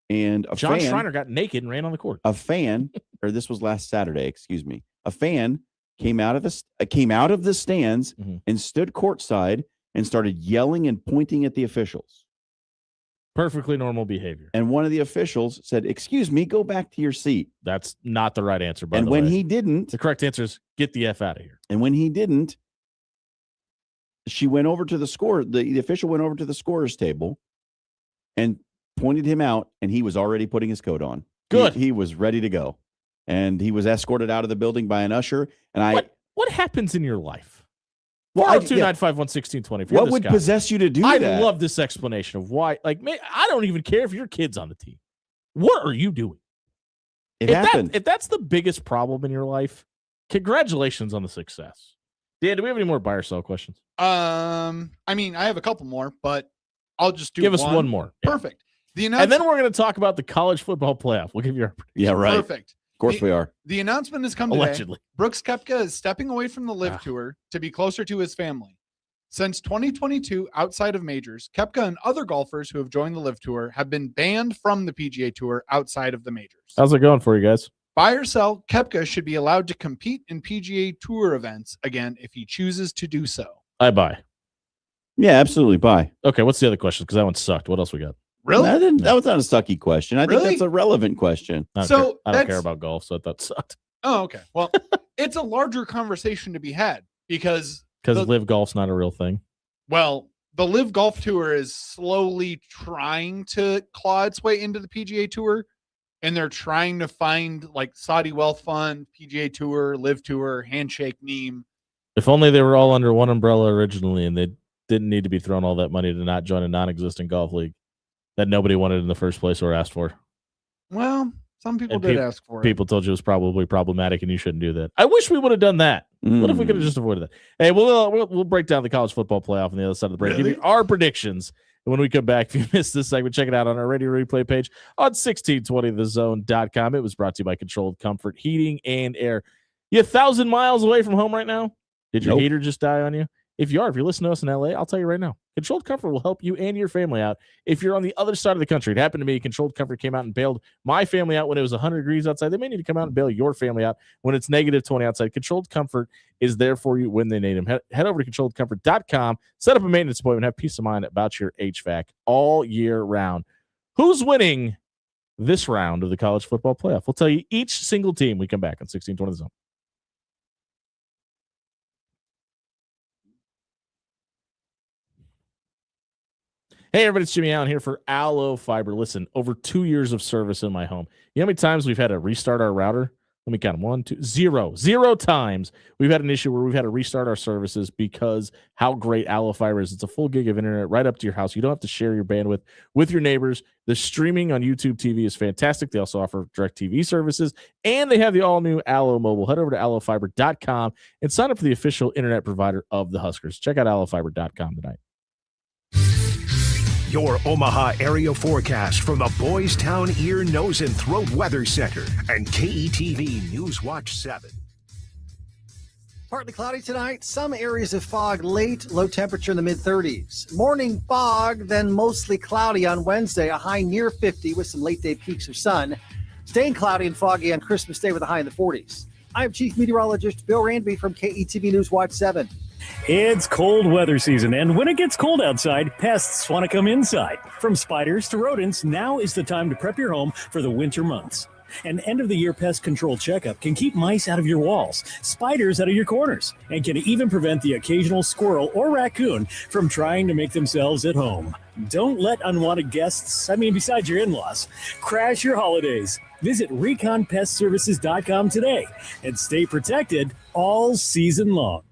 and John Schreiner got naked and ran on the court. a fan, or this was last Saturday, excuse me. A fan came out of the stands and stood courtside and started yelling and pointing at the officials. Perfectly normal behavior. And one of the officials said, "Excuse me, go back to your seat." That's not the right answer, by and the when way. he didn't, The correct answer is get the F out of here. and when he didn't, she went over to the score. The official went over to the scorer's table and pointed him out, and he was already putting his coat on. Good. He was ready to go. And he was escorted out of the building by an usher. And What happens in your life? Well, 402-951-1620. what would possess you to do I that? love this explanation of why. Like, man, I don't even care if your kid's on the team. What are you doing? It happened. If that's the biggest problem in your life, congratulations on the success. Dan, do we have any more buy or sell questions? I mean, I have a couple more, but I'll just do Give us one more. Yeah. Perfect. And then we're going to talk about the college football playoff. We'll give you our prediction. Yeah, right. Perfect. Of course we are. The announcement has come today. Allegedly. Brooks Koepka is stepping away from the Live Tour to be closer to his family. Since 2022, outside of majors, Koepka and other golfers who have joined the Live Tour have been banned from the PGA Tour outside of the majors. How's it going for you guys? Buy or sell, Koepka should be allowed to compete in PGA Tour events again if he chooses to do so. I buy. Yeah, absolutely. Bye. Okay, what's the other question? Because that one sucked. What else we got? Really? That was not a sucky question. I think that's a relevant question. I don't care about golf, so that sucked. Oh, okay. Well, it's a larger conversation to be had because Live Golf's not a real thing. Well, the Live Golf Tour is slowly trying to claw its way into the PGA Tour, and they're trying to find like Saudi Wealth Fund, PGA Tour, Live Tour, Handshake, Neem. If only they were all under one umbrella originally, and they didn't need to be throwing all that money to not join a non-existent golf league that nobody wanted in the first place or asked for. Well, some people did ask for it. People told you it was probably problematic and you shouldn't do that. I wish we would have done that. What if we could have just avoided that? Hey, we'll break down the college football playoff on the other side of the break. Give you our predictions. And when we come back, if you missed this segment, check it out on our radio replay page on 1620thezone.com. It was brought to you by Controlled Comfort Heating and Air. You 1,000 miles away from home right now? Did your heater just die on you? If you're listening to us in LA, I'll tell you right now, Controlled Comfort will help you and your family out. If you're on the other side of the country, it happened to me. Controlled Comfort came out and bailed my family out when it was 100 degrees outside. They may need to come out and bail your family out when it's negative 20 outside. Controlled Comfort is there for you when they need them. Head over to controlledcomfort.com, set up a maintenance appointment, have peace of mind about your HVAC all year round. Who's winning this round of the college football playoff? We'll tell you each single team. We come back on 1620 The Zone. Hey, everybody, it's Jimmy Allen here for Allo Fiber. Listen, over 2 years of service in my home. You know how many times we've had to restart our router? Let me count them. 1, 2, 0. 0 times we've had an issue where we've had to restart our services because how great Allo Fiber is. It's a full gig of internet right up to your house. You don't have to share your bandwidth with your neighbors. The streaming on YouTube TV is fantastic. They also offer DirecTV services, and they have the all-new Allo Mobile. Head over to allofiber.com and sign up for the official internet provider of the Huskers. Check out allofiber.com tonight. Your Omaha area forecast from the Boys Town Ear, Nose, and Throat Weather Center and KETV News Watch 7. Partly cloudy tonight. Some areas of fog late. Low temperature in the mid-30s. Morning fog, then mostly cloudy on Wednesday. A high near 50 with some late-day peaks of sun. Staying cloudy and foggy on Christmas Day with a high in the 40s. I'm Chief Meteorologist Bill Ranby from KETV News Watch 7. It's cold weather season, and when it gets cold outside, pests want to come inside. From spiders to rodents, now is the time to prep your home for the winter months. An end-of-the-year pest control checkup can keep mice out of your walls, spiders out of your corners, and can even prevent the occasional squirrel or raccoon from trying to make themselves at home. Don't let unwanted guests, besides your in-laws, crash your holidays. Visit ReconPestServices.com today and stay protected all season long.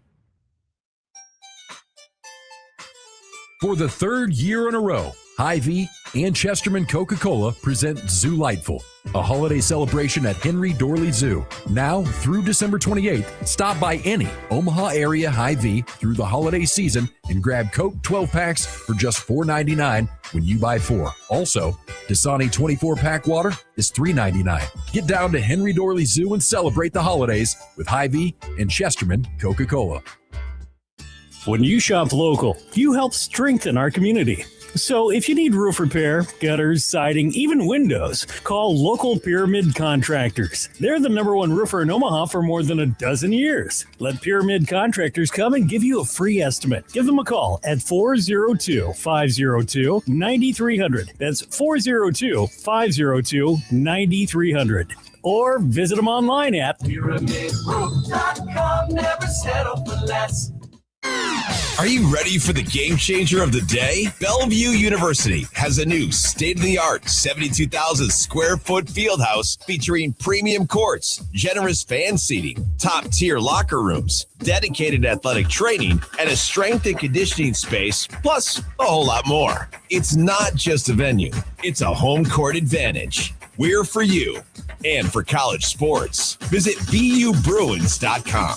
For the third year in a row, Hy-Vee and Chesterman Coca-Cola present Zooliteful, a holiday celebration at Henry Dorley Zoo. Now through December 28th, stop by any Omaha area Hy-Vee through the holiday season and grab Coke 12 packs for just $4.99 when you buy 4. Also, Dasani 24-pack water is $3.99. Get down to Henry Dorley Zoo and celebrate the holidays with Hy-Vee and Chesterman Coca-Cola. When you shop local, you help strengthen our community. So if you need roof repair, gutters, siding, even windows, call local Pyramid Contractors. They're the #1 roofer in Omaha for more than a dozen years. Let Pyramid Contractors come and give you a free estimate. Give them a call at 402-502-9300. That's 402-502-9300. Or visit them online at PyramidRoof.com. Never settle for less. Are you ready for the game changer of the day? Bellevue University has a new state-of-the-art 72,000 square foot field house featuring premium courts, generous fan seating, top-tier locker rooms, dedicated athletic training, and a strength and conditioning space, plus a whole lot more. It's not just a venue, it's a home court advantage. We're for you and for college sports. Visit BUBruins.com.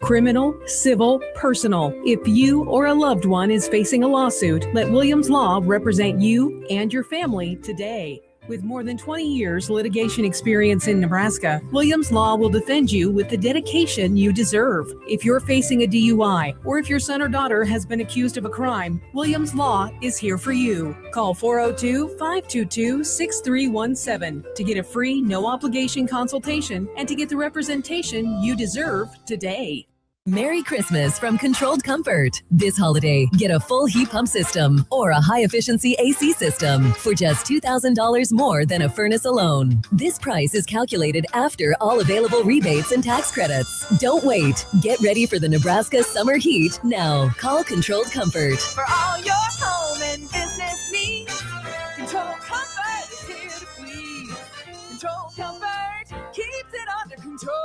Criminal, civil, personal. If you or a loved one is facing a lawsuit, let Williams Law represent you and your family today. With more than 20 years litigation experience in Nebraska, Williams Law will defend you with the dedication you deserve. If you're facing a DUI or if your son or daughter has been accused of a crime, Williams Law is here for you. Call 402-522-6317 to get a free, no-obligation consultation and to get the representation you deserve today. Merry Christmas from Controlled Comfort. This holiday, get a full heat pump system or a high-efficiency AC system for just $2,000 more than a furnace alone. This price is calculated after all available rebates and tax credits. Don't wait. Get ready for the Nebraska summer heat now. Call Controlled Comfort. For all your home and business needs, Control Comfort is here to please. Control Comfort keeps it under control.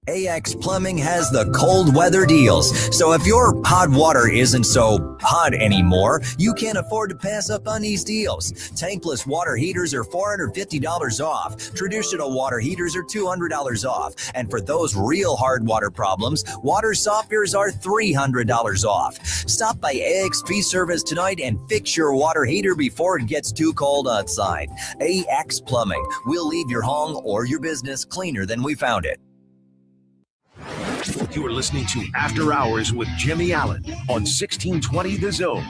AX Plumbing has the cold weather deals. So if your hot water isn't so hot anymore, you can't afford to pass up on these deals. Tankless water heaters are $450 off. Traditional water heaters are $200 off. And for those real hard water problems, water softeners are $300 off. Stop by AXP Service tonight and fix your water heater before it gets too cold outside. AX Plumbing. We'll leave your home or your business cleaner than we found it. You are listening to After Hours with Jimmy Allen on 1620 The Zone.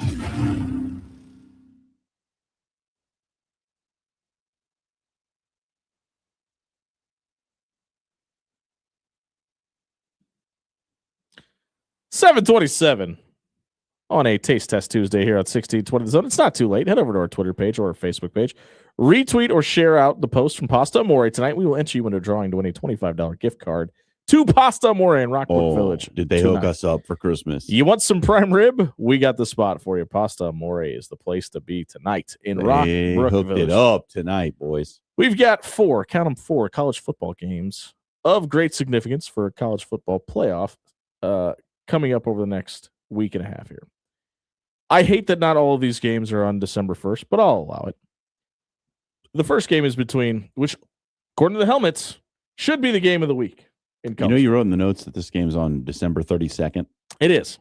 $7:27 on a Taste Test Tuesday here on 1620 The Zone. It's not too late. Head over to our Twitter page or our Facebook page. Retweet or share out the post from Pasta Amore. Tonight we will enter you into a drawing to win a $25 gift card to Pasta Amore in Rockwood Village. Did they hook us up for Christmas? You want some prime rib? We got the spot for you. Pasta Amore is the place to be tonight in Rockwood hooked Village. it up tonight, boys. We've got four college football games of great significance for a college football playoff coming up over the next week and a half here. I hate that not all of these games are on December 1st, but I'll allow it. The first game is between, which, according to the helmets, should be the game of the week. You know, you wrote in the notes that this game's on December 32nd. It is.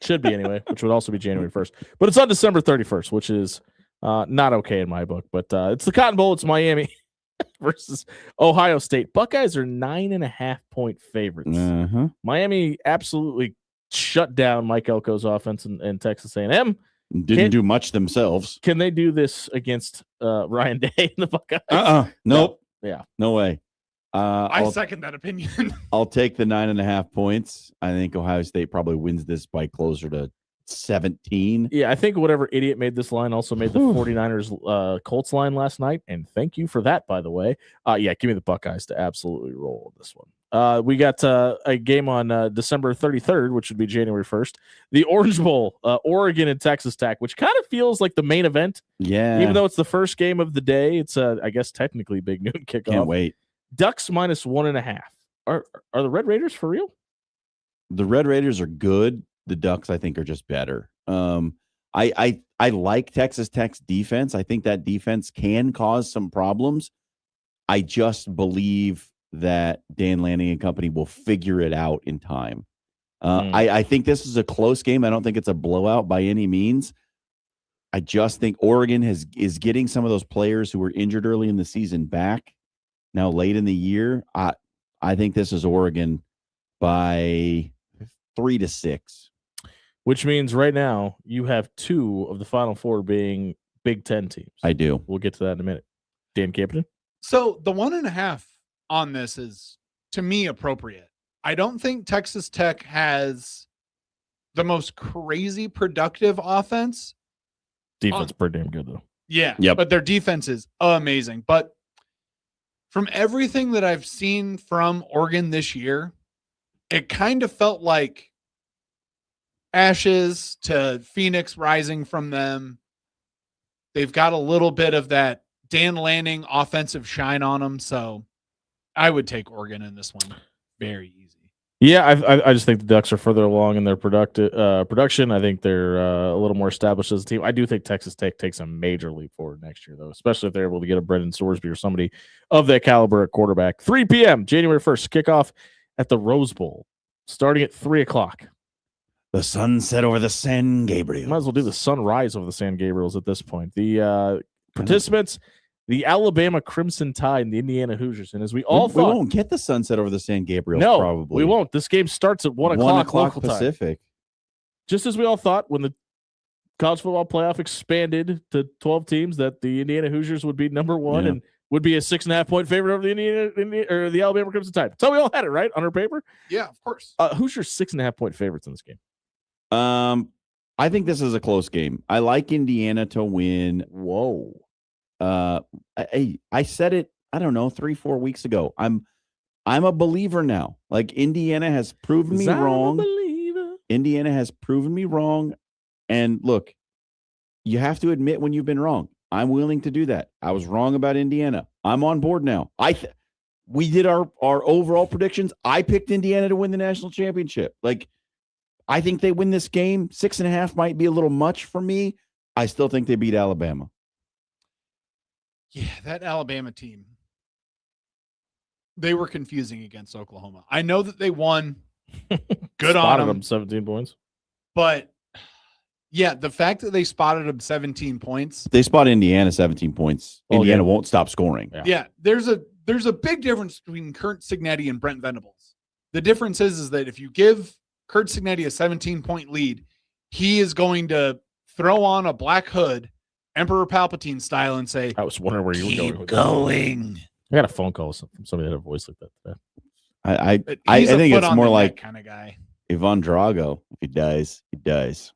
Should be anyway, which would also be January 1st. But it's on December 31st, which is not okay in my book. But it's the Cotton Bowl. It's Miami versus Ohio State. Buckeyes are 9.5-point favorites. Miami absolutely shut down Mike Elko's offense and Texas A&M. Didn't do much themselves. Can they do this against Ryan Day and the Buckeyes? Nope. Yeah. No way. I second that opinion. I'll take the 9.5 points. I think Ohio State probably wins this by closer to 17. Yeah, I think whatever idiot made this line also made the 49ers Colts line last night. And thank you for that, by the way. Yeah, give me the Buckeyes to absolutely roll this one. We got a game on December 33rd, which would be January 1st. The Orange Bowl, Oregon and Texas Tech, which kind of feels like the main event. Yeah. Even though it's the first game of the day, it's, I guess, technically big noon kickoff. Can't wait. Ducks -1.5. Are the Red Raiders for real? The Red Raiders are good. The Ducks, I think, are just better. I like Texas Tech's defense. I think that defense can cause some problems. I just believe that Dan Lanning and company will figure it out in time. I think this is a close game. I don't think it's a blowout by any means. I just think Oregon is getting some of those players who were injured early in the season back now late in the year. I think this is Oregon by 3-6. Which means right now you have 2 of the Final Four being Big Ten teams. I do. We'll get to that in a minute. Dan Campion? So the 1.5 on this is, to me, appropriate. I don't think Texas Tech has the most crazy productive offense. Defense pretty damn good, though. Yeah. Yep. But their defense is amazing. But from everything that I've seen from Oregon this year, it kind of felt like ashes to Phoenix rising from them. They've got a little bit of that Dan Lanning offensive shine on them. So I would take Oregon in this one. Very easy. Yeah, I just think the Ducks are further along in their production. I think they're a little more established as a team. I do think Texas Tech takes a major leap forward next year, though, especially if they're able to get a Brendan Sorsby or somebody of that caliber at quarterback. 3 p.m., January 1st, kickoff at the Rose Bowl, starting at 3 o'clock. The sunset over the San Gabriel. Might as well do the sunrise over the San Gabriels at this point. The participants, the Alabama Crimson Tide and the Indiana Hoosiers. And as we all thought, we won't get the sunset over the San Gabriel. No, probably we won't. This game starts at 1 o'clock local Pacific. time. Just as we all thought when the college football playoff expanded to 12 teams that the Indiana Hoosiers would be number 1 and would be a 6.5-point favorite over the Alabama Crimson Tide. So we all had it right on our paper. Yeah, of course. Hoosiers 6.5-point favorites in this game. I think this is a close game. I like Indiana to win. Whoa. I said it, I don't know, 3-4 weeks ago. I'm a believer now. Like Indiana has proven me wrong. Indiana has proven me wrong. And look, you have to admit when you've been wrong. I'm willing to do that. I was wrong about Indiana. I'm on board now. We did our overall predictions. I picked Indiana to win the national championship. Like, I think they win this game. 6.5 might be a little much for me. I still think they beat Alabama. Yeah, that Alabama team, they were confusing against Oklahoma. I know that they won. Good on them. 17 points. But, yeah, the fact that they spotted them 17 points. They spot Indiana 17 points. Indiana won't stop scoring. Yeah, there's a big difference between Kurt Signetti and Brent Venables. The difference is that if you give Kurt Signetti a 17-point lead, he is going to throw on a black hood, Emperor Palpatine style, and say, I was wondering where you were going. Keep going. I got a phone call from somebody that had a voice like that today. I think it's more like kind of guy. Ivan Drago. If he dies, he dies.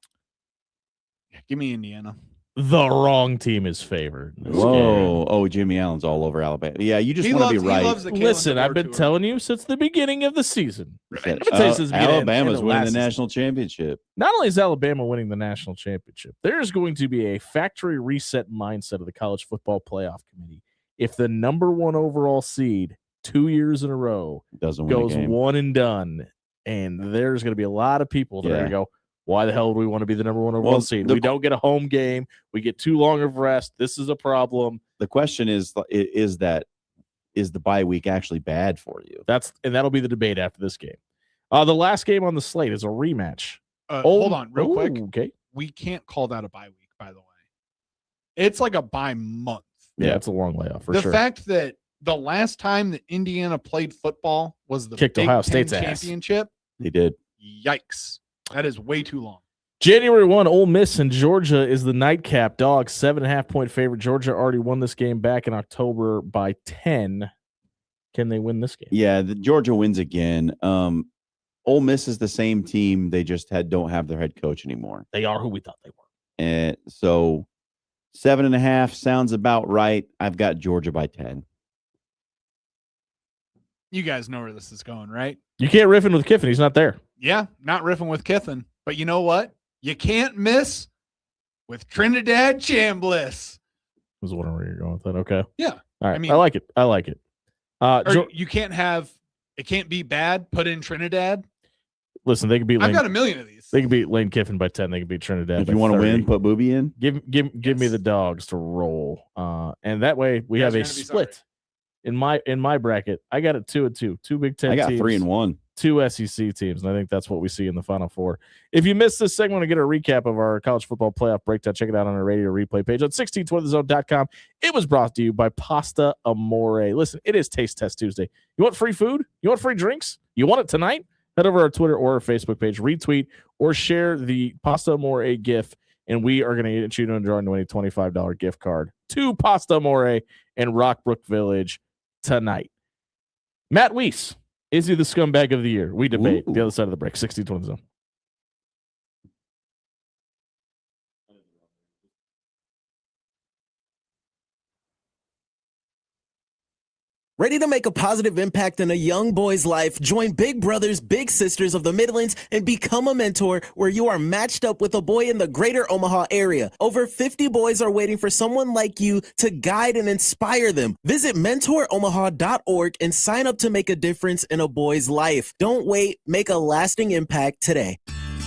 Yeah, give me Indiana. The wrong team is favored. Whoa. Oh, Jimmy Allen's all over Alabama. Yeah, you just want to be right. Listen, I've been telling you since the beginning of the season. Alabama's winning the national championship. Not only is Alabama winning the national championship, there's going to be a factory reset mindset of the College Football Playoff Committee if the number 1 overall seed 2 years in a row goes one and done. And there's going to be a lot of people that are going to go, why the hell do we want to be the number 1 overall seed? We don't get a home game. We get too long of rest. This is a problem. The question is the bye week actually bad for you? That'll be the debate after this game. The last game on the slate is a rematch. Hold on real quick. Okay. We can't call that a bye week, by the way. It's like a bye month. Yeah, it's a long layoff for sure. The fact that the last time that Indiana played football was the kicked Big Ohio Ten State's ass. championship. They did. Yikes. That is way too long. January 1, Ole Miss and Georgia is the nightcap. Dogs, 7.5-point favorite. Georgia already won this game back in October by 10. Can they win this game? Yeah, Georgia wins again. Ole Miss is the same team. They just don't have their head coach anymore. They are who we thought they were. And so 7.5 sounds about right. I've got Georgia by 10. You guys know where this is going, right? You can't riff in with Kiffin. He's not there. Yeah, not riffing with Kiffin. But you know what? You can't miss with Trinidad Chambliss. I was wondering where you're going with that. Okay. Yeah. All right. I like it. I like it. You can't have it can't be bad. Put in Trinidad. Listen, they can beat. I've got a million of these. They can beat Lane Kiffin by 10. They can beat Trinidad. If you want to win, put Booby in. Give me the Dogs to roll. And that way we have a split. In my bracket, I got it 2-2. 2 Big Ten. I got teams, 3-1. 2 SEC teams, and I think that's what we see in the Final Four. If you missed this segment to get a recap of our college football playoff breakdown, check it out on our radio replay page on 1620thezone.com. It was brought to you by Pasta Amore. Listen, it is Taste Test Tuesday. You want free food? You want free drinks? You want it tonight? head over our Twitter or our Facebook page, retweet or share the Pasta Amore GIF, and we are going to get you to enjoy a $25 gift card to Pasta Amore and Rockbrook Village tonight. Matt Weiss, is he the scumbag of the year? We debate. The other side of the break. 16-20 zone. Ready to make a positive impact in a young boy's life? Join Big Brothers Big Sisters of the Midlands and become a mentor where you are matched up with a boy in the greater Omaha area. Over 50 boys are waiting for someone like you to guide and inspire them. Visit mentoromaha.org and sign up to make a difference in a boy's life. Don't wait. Make a lasting impact today.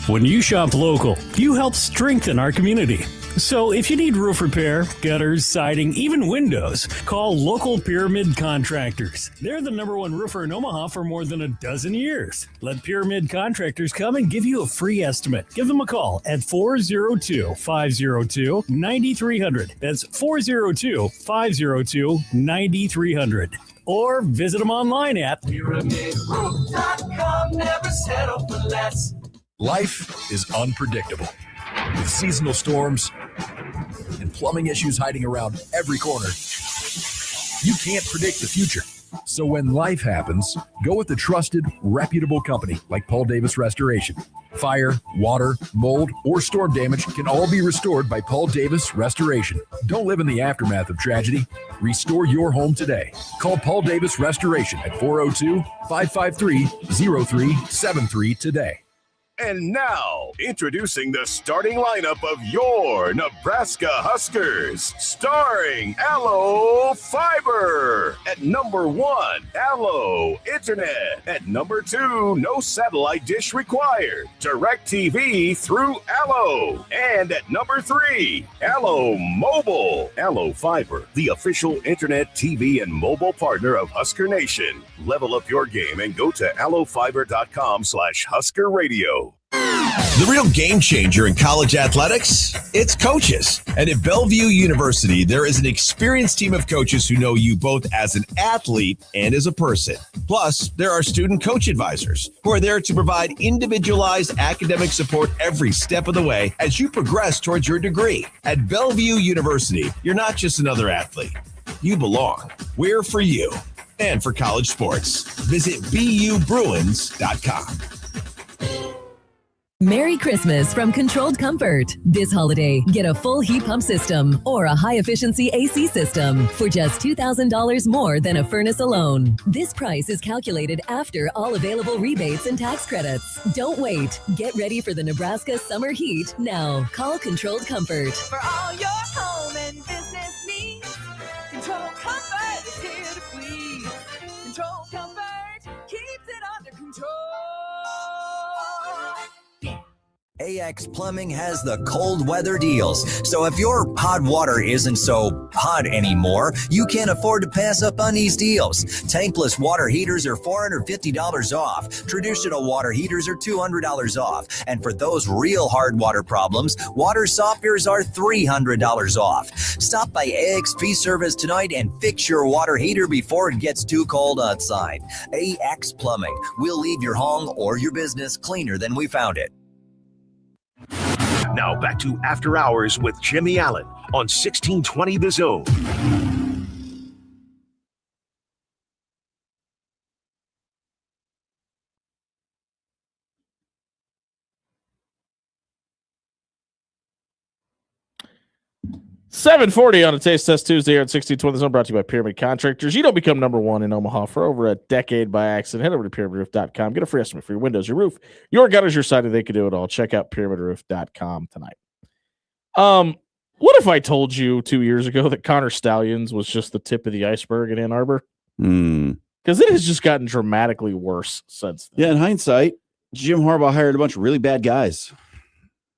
When you shop local, you help strengthen our community. So if you need roof repair, gutters, siding, even windows, call local Pyramid Contractors. They're the #1 roofer in Omaha for more than a dozen years. Let Pyramid Contractors come and give you a free estimate. Give them a call at 402-502-9300. That's 402-502-9300. Or visit them online at PyramidRoof.com. Never settle for less. Life is unpredictable, with seasonal storms and plumbing issues hiding around every corner. You can't predict the future. So when life happens, go with a trusted, reputable company like Paul Davis Restoration. Fire, water, mold, or storm damage can all be restored by Paul Davis Restoration. Don't live in the aftermath of tragedy. Restore your home today. Call Paul Davis Restoration at 402-553-0373 today. And now, introducing the starting lineup of your Nebraska Huskers, starring Allo Fiber. At number 1, Allo Internet. At number 2, no satellite dish required. DirecTV through Allo. And at number 3, Allo Mobile. Allo Fiber, the official internet, TV, and mobile partner of Husker Nation. Level up your game and go to allofiber.com/Husker Radio. The real game changer in college athletics, it's coaches. And at Bellevue University, there is an experienced team of coaches who know you both as an athlete and as a person. Plus, there are student coach advisors who are there to provide individualized academic support every step of the way as you progress towards your degree. At Bellevue University, you're not just another athlete. You belong. We're for you and for college sports. Visit BUBruins.com. Merry Christmas from Controlled Comfort. This holiday, get a full heat pump system or a high-efficiency AC system for just $2,000 more than a furnace alone. This price is calculated after all available rebates and tax credits. Don't wait. Get ready for the Nebraska summer heat now. Call Controlled Comfort. For all your home and business needs, Control Comfort is here to please. Control Comfort keeps it under control. AX Plumbing has the cold weather deals. So if your hot water isn't so hot anymore, you can't afford to pass up on these deals. Tankless water heaters are $450 off. Traditional water heaters are $200 off. And for those real hard water problems, water softeners are $300 off. Stop by AXP Service tonight and fix your water heater before it gets too cold outside. AX Plumbing. We'll leave your home or your business cleaner than we found it. Now back to After Hours with Jimmy Allen on 1620 The Zone. $7.40 on a Taste Test Tuesday here at 1620 The Zone, brought to you by Pyramid Contractors. You don't become #1 in Omaha for over a decade by accident. Head over to pyramidroof.com. Get a free estimate for your windows, your roof, your gutters, your siding. They can do it all. Check out pyramidroof.com tonight. What if I told you 2 years ago that Connor Stallions was just the tip of the iceberg in Ann Arbor? Because it has just gotten dramatically worse since then. Yeah, in hindsight, Jim Harbaugh hired a bunch of really bad guys.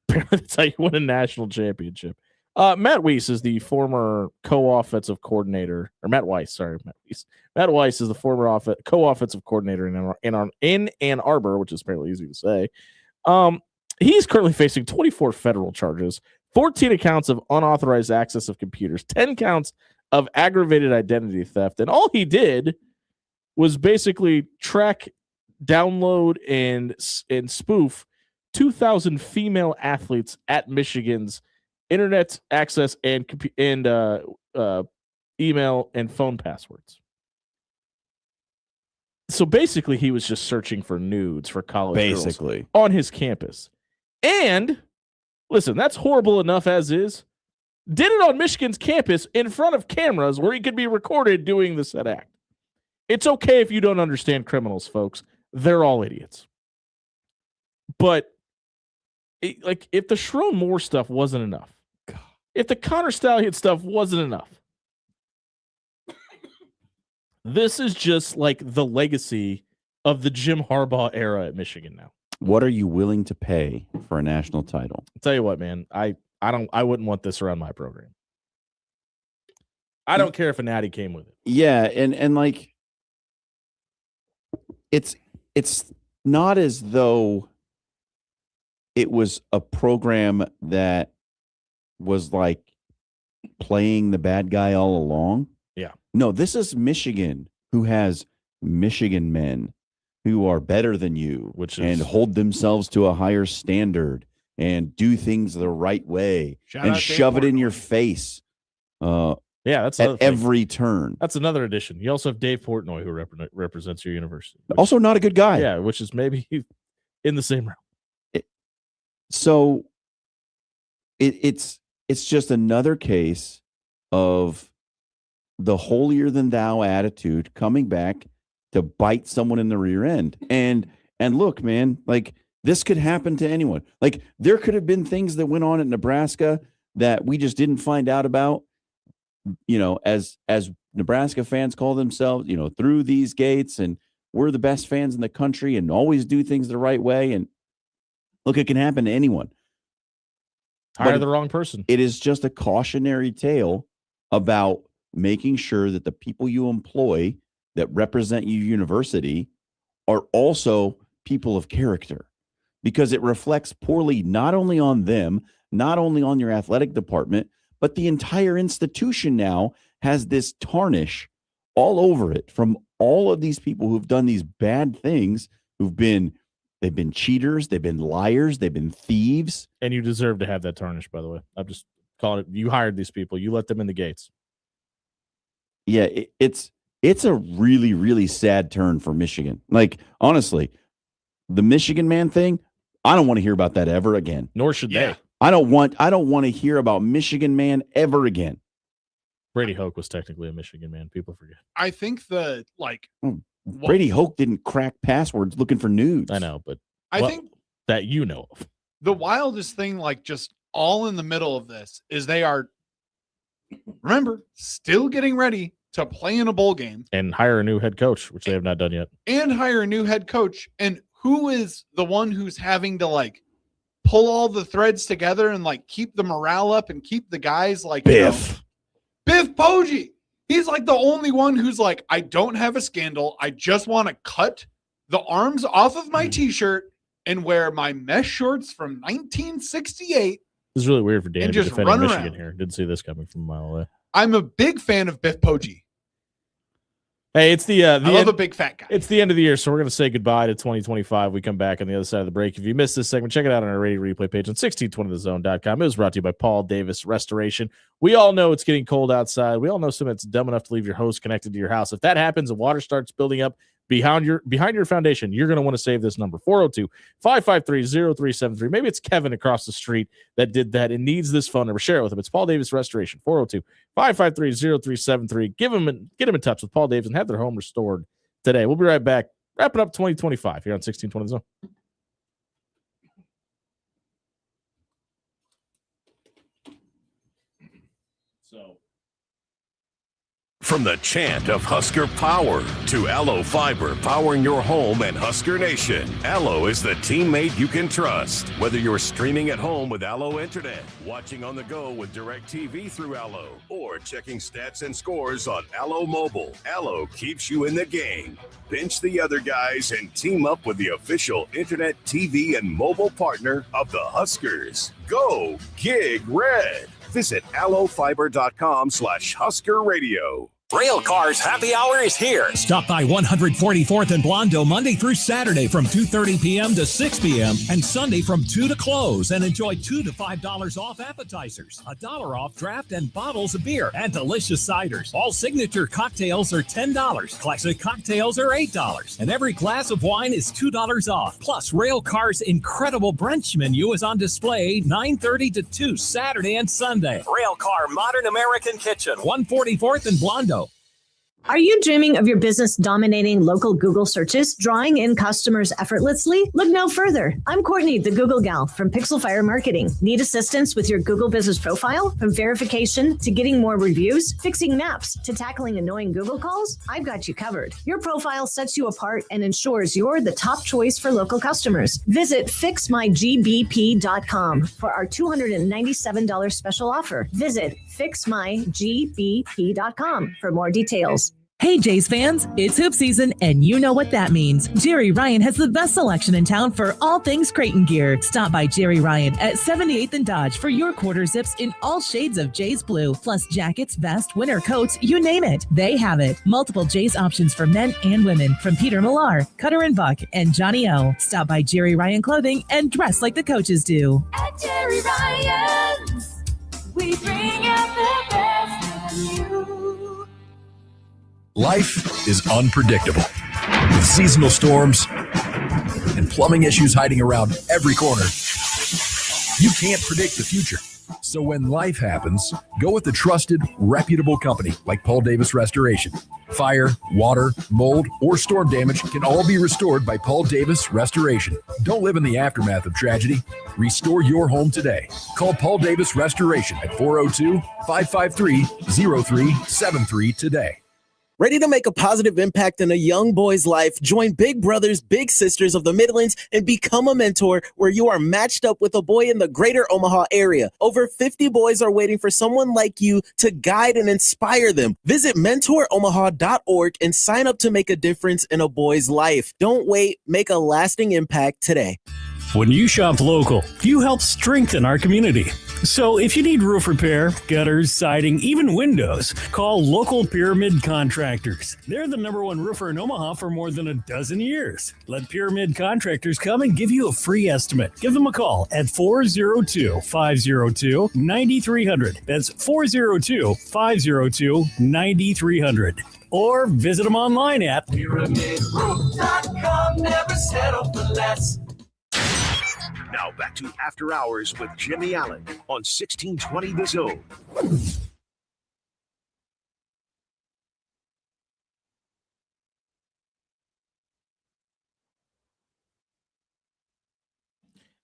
That's how you win a national championship. Matt Weiss is the former co-offensive coordinator, or Matt Weiss, sorry, Matt Weiss. Matt Weiss is the former co-offensive coordinator in Ann Arbor, which is apparently easy to say. He's currently facing 24 federal charges, 14 accounts of unauthorized access of computers, 10 counts of aggravated identity theft, and all he did was basically track download and spoof 2,000 female athletes at Michigan's internet access and email and phone passwords. So basically, he was just searching for nudes for college girls on his campus. And listen, that's horrible enough as is. Did it on Michigan's campus in front of cameras where he could be recorded doing the said act. It's okay if you don't understand criminals, folks. They're all idiots. But if the Sherrone Moore stuff wasn't enough, if the Connor Stallion stuff wasn't enough, this is just like the legacy of the Jim Harbaugh era at Michigan now. What are you willing to pay for a national title? I'll tell you what, man. I wouldn't want this around my program. I don't care if a natty came with it. Yeah, and like it's not as though it was a program that was like playing the bad guy all along. Yeah. No, this is Michigan, who has Michigan men who are better than you, and hold themselves to a higher standard and do things the right way and shove it in your face. Yeah, that's at every turn. That's another addition. You also have Dave Portnoy, who represents your university. Also not a good guy. Yeah, which is maybe in the same realm. So it's just another case of the holier than thou attitude coming back to bite someone in the rear end. And look, man, like this could happen to anyone. Like there could have been things that went on at Nebraska that we just didn't find out about, you know, as Nebraska fans call themselves, you know, through these gates, and we're the best fans in the country and always do things the right way. And look, it can happen to anyone. Hire the wrong person. It is just a cautionary tale about making sure that the people you employ that represent your university are also people of character, because it reflects poorly not only on them, not only on your athletic department, but the entire institution now has this tarnish all over it from all of these people who've done these bad things, they've been cheaters, they've been liars, they've been thieves. And you deserve to have that tarnish, by the way. I'm just calling it. You hired these people. You let them in the gates. Yeah, it's a really, really sad turn for Michigan. Like, honestly, the Michigan man thing, I don't want to hear about that ever again. Nor should they. I don't want to hear about Michigan man ever again. Brady Hoke was technically a Michigan man. People forget. I think Brady Hoke didn't crack passwords looking for nudes. I know, but I think that you know of. The wildest thing, like just all in the middle of this, is they are, remember, still getting ready to play in a bowl game and hire a new head coach, which they have not done yet. And hire a new head coach. And who is the one who's having to like pull all the threads together and like keep the morale up and keep the guys like Biff Poggi? He's like the only one who's like, I don't have a scandal. I just want to cut the arms off of my t-shirt and wear my mesh shorts from 1968. This is really weird for Dan to be defending Michigan around. here. Didn't see this coming from a mile away. I'm a big fan of Biff Poggi. Hey, it's the I love a big fat guy. It's the end of the year, so we're going to say goodbye to 2025. We come back on the other side of the break. If you missed this segment, check it out on our radio replay page on 1620thezone.com. It was brought to you by Paul Davis Restoration. We all know it's getting cold outside. We all know someone that's dumb enough to leave your hose connected to your house. If that happens and water starts building up behind your foundation, you're going to want to save this number, 402-553-0373. Maybe it's Kevin across the street that did that and needs this phone number. Share it with him. It's Paul Davis Restoration, 402-553-0373. Get him in touch with Paul Davis and have their home restored today. We'll be right back, wrapping up 2025 here on 1620 The Zone. From the chant of Husker Power to Allo Fiber powering your home and Husker Nation, Allo is the teammate you can trust. Whether you're streaming at home with Allo Internet, watching on the go with DirecTV through Allo, or checking stats and scores on Allo Mobile, Allo keeps you in the game. Bench the other guys and team up with the official Internet, TV, and mobile partner of the Huskers. Go Gig Red. Visit allofiber.com/Husker Radio. Rail Cars Happy Hour is here. Stop by 144th and Blondo Monday through Saturday from 2:30 p.m. to 6 p.m. and Sunday from 2 to close, and enjoy $2 to $5 off appetizers, $1 off draft and bottles of beer, and delicious ciders. All signature cocktails are $10. Classic cocktails are $8, and every glass of wine is $2 off. Plus, Rail Car's incredible brunch menu is on display 9:30 to 2 Saturday and Sunday. Rail Car Modern American Kitchen, 144th and Blondo. Are you dreaming of your business dominating local Google searches, drawing in customers effortlessly? Look no further. I'm Courtney, the Google gal from Pixel Fire Marketing. Need assistance with your Google business profile? From verification to getting more reviews, fixing maps to tackling annoying Google calls? I've got you covered. Your profile sets you apart and ensures you're the top choice for local customers. Visit fixmygbp.com for our $297 special offer. Visit fixmygbp.com for more details. Hey, Jays fans, it's hoop season, and you know what that means. Jerry Ryan has the best selection in town for all things Creighton gear. Stop by Jerry Ryan at 78th and Dodge for your quarter zips in all shades of Jays blue, plus jackets, vests, winter coats, you name it. They have it. Multiple Jays options for men and women from Peter Millar, Cutter and Buck, and Johnny O. Stop by Jerry Ryan Clothing and dress like the coaches do. At Jerry Ryan's, we bring out the best in you. Life is unpredictable. With seasonal storms and plumbing issues hiding around every corner, you can't predict the future. So when life happens, go with a trusted, reputable company like Paul Davis Restoration. Fire, water, mold, or storm damage can all be restored by Paul Davis Restoration. Don't live in the aftermath of tragedy. Restore your home today. Call Paul Davis Restoration at 402-553-0373 today. Ready to make a positive impact in a young boy's life? Join Big Brothers Big Sisters of the Midlands and become a mentor where you are matched up with a boy in the greater Omaha area. Over 50 boys are waiting for someone like you to guide and inspire them. Visit mentoromaha.org and sign up to make a difference in a boy's life. Don't wait. Make a lasting impact today. When you shop local, you help strengthen our community. So if you need roof repair, gutters, siding, even windows, call local Pyramid Contractors. They're the #1 roofer in Omaha for more than a dozen years. Let Pyramid Contractors come and give you a free estimate. Give them a call at 402-502-9300. That's 402-502-9300. Or visit them online at PyramidRoof.com. Never settle for less. Now back to After Hours with Jimmy Allen on 1620 The Zone.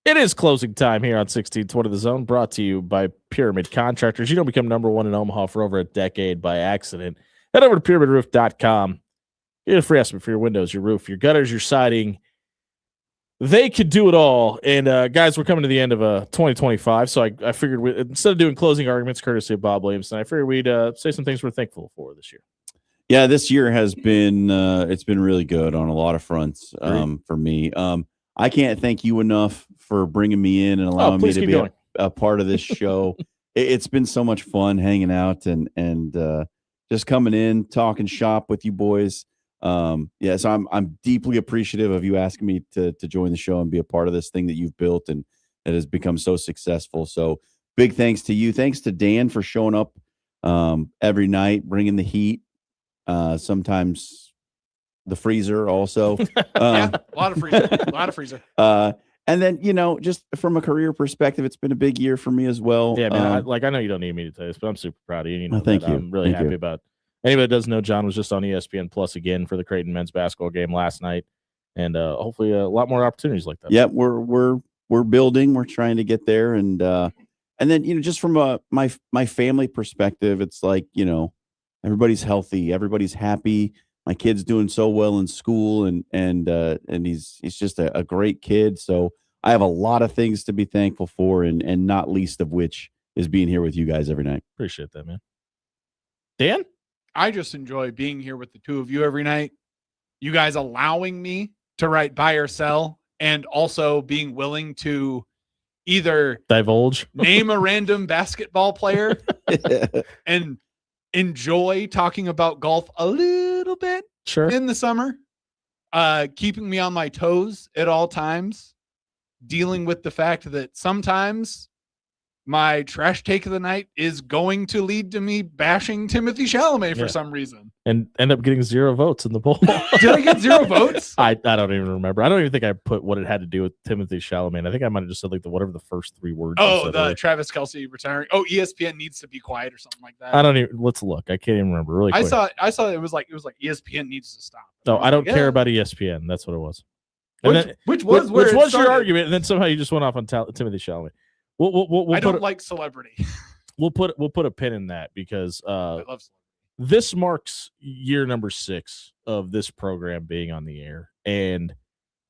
It is closing time here on 1620 The Zone, brought to you by Pyramid Contractors. You don't become #1 in Omaha for over a decade by accident. Head over to pyramidroof.com. Get a free estimate for your windows, your roof, your gutters, your siding. They could do it all. And guys, we're coming to the end of 2025, so I figured instead of doing closing arguments courtesy of Bob Williamson, I figured we'd say some things we're thankful for this year. Yeah, this year has been it's been really good on a lot of fronts for me. I can't thank you enough for bringing me in and allowing me to be a part of this show. It's been so much fun hanging out and just coming in, talking shop with you boys. So I'm deeply appreciative of you asking me to join the show and be a part of this thing that you've built and that has become so successful. So big thanks to you. Thanks to Dan for showing up every night, bringing the heat. Sometimes the freezer also. Yeah, a lot of freezer. And then, just from a career perspective, it's been a big year for me as well. Yeah, man. I know you don't need me to tell you this, but I'm super proud of you. Thank you. I'm really happy about. Anybody that doesn't know, John was just on ESPN Plus again for the Creighton men's basketball game last night, and hopefully a lot more opportunities like that. Yeah, we're building. We're trying to get there, and then just from my family perspective, it's like everybody's healthy, everybody's happy. My kid's doing so well in school, and he's just a great kid. So I have a lot of things to be thankful for, and not least of which is being here with you guys every night. Appreciate that, man. Dan? I just enjoy being here with the two of you every night. You guys allowing me to write buy or sell, and also being willing to either divulge, name a random basketball player and enjoy talking about golf a little bit in the summer, keeping me on my toes at all times, dealing with the fact that sometimes my trash take of the night is going to lead to me bashing Timothy Chalamet for some reason. And end up getting 0 votes in the poll. Did I get 0 votes? I don't even remember. I don't even think I put what it had to do with Timothy Chalamet. I think I might have just said like whatever the first 3 words. Oh, the Travis Kelce retiring. Oh, ESPN needs to be quiet or something like that. I don't even. Let's look. I can't even remember. Really, quick. I saw it was like ESPN needs to stop. No, I don't care about ESPN. That's what it was. Which was your argument, and then somehow you just went off on Timothy Chalamet. We'll I don't like celebrity. We'll put a pin in that because I love celebrity. This marks year number 6 of this program being on the air, and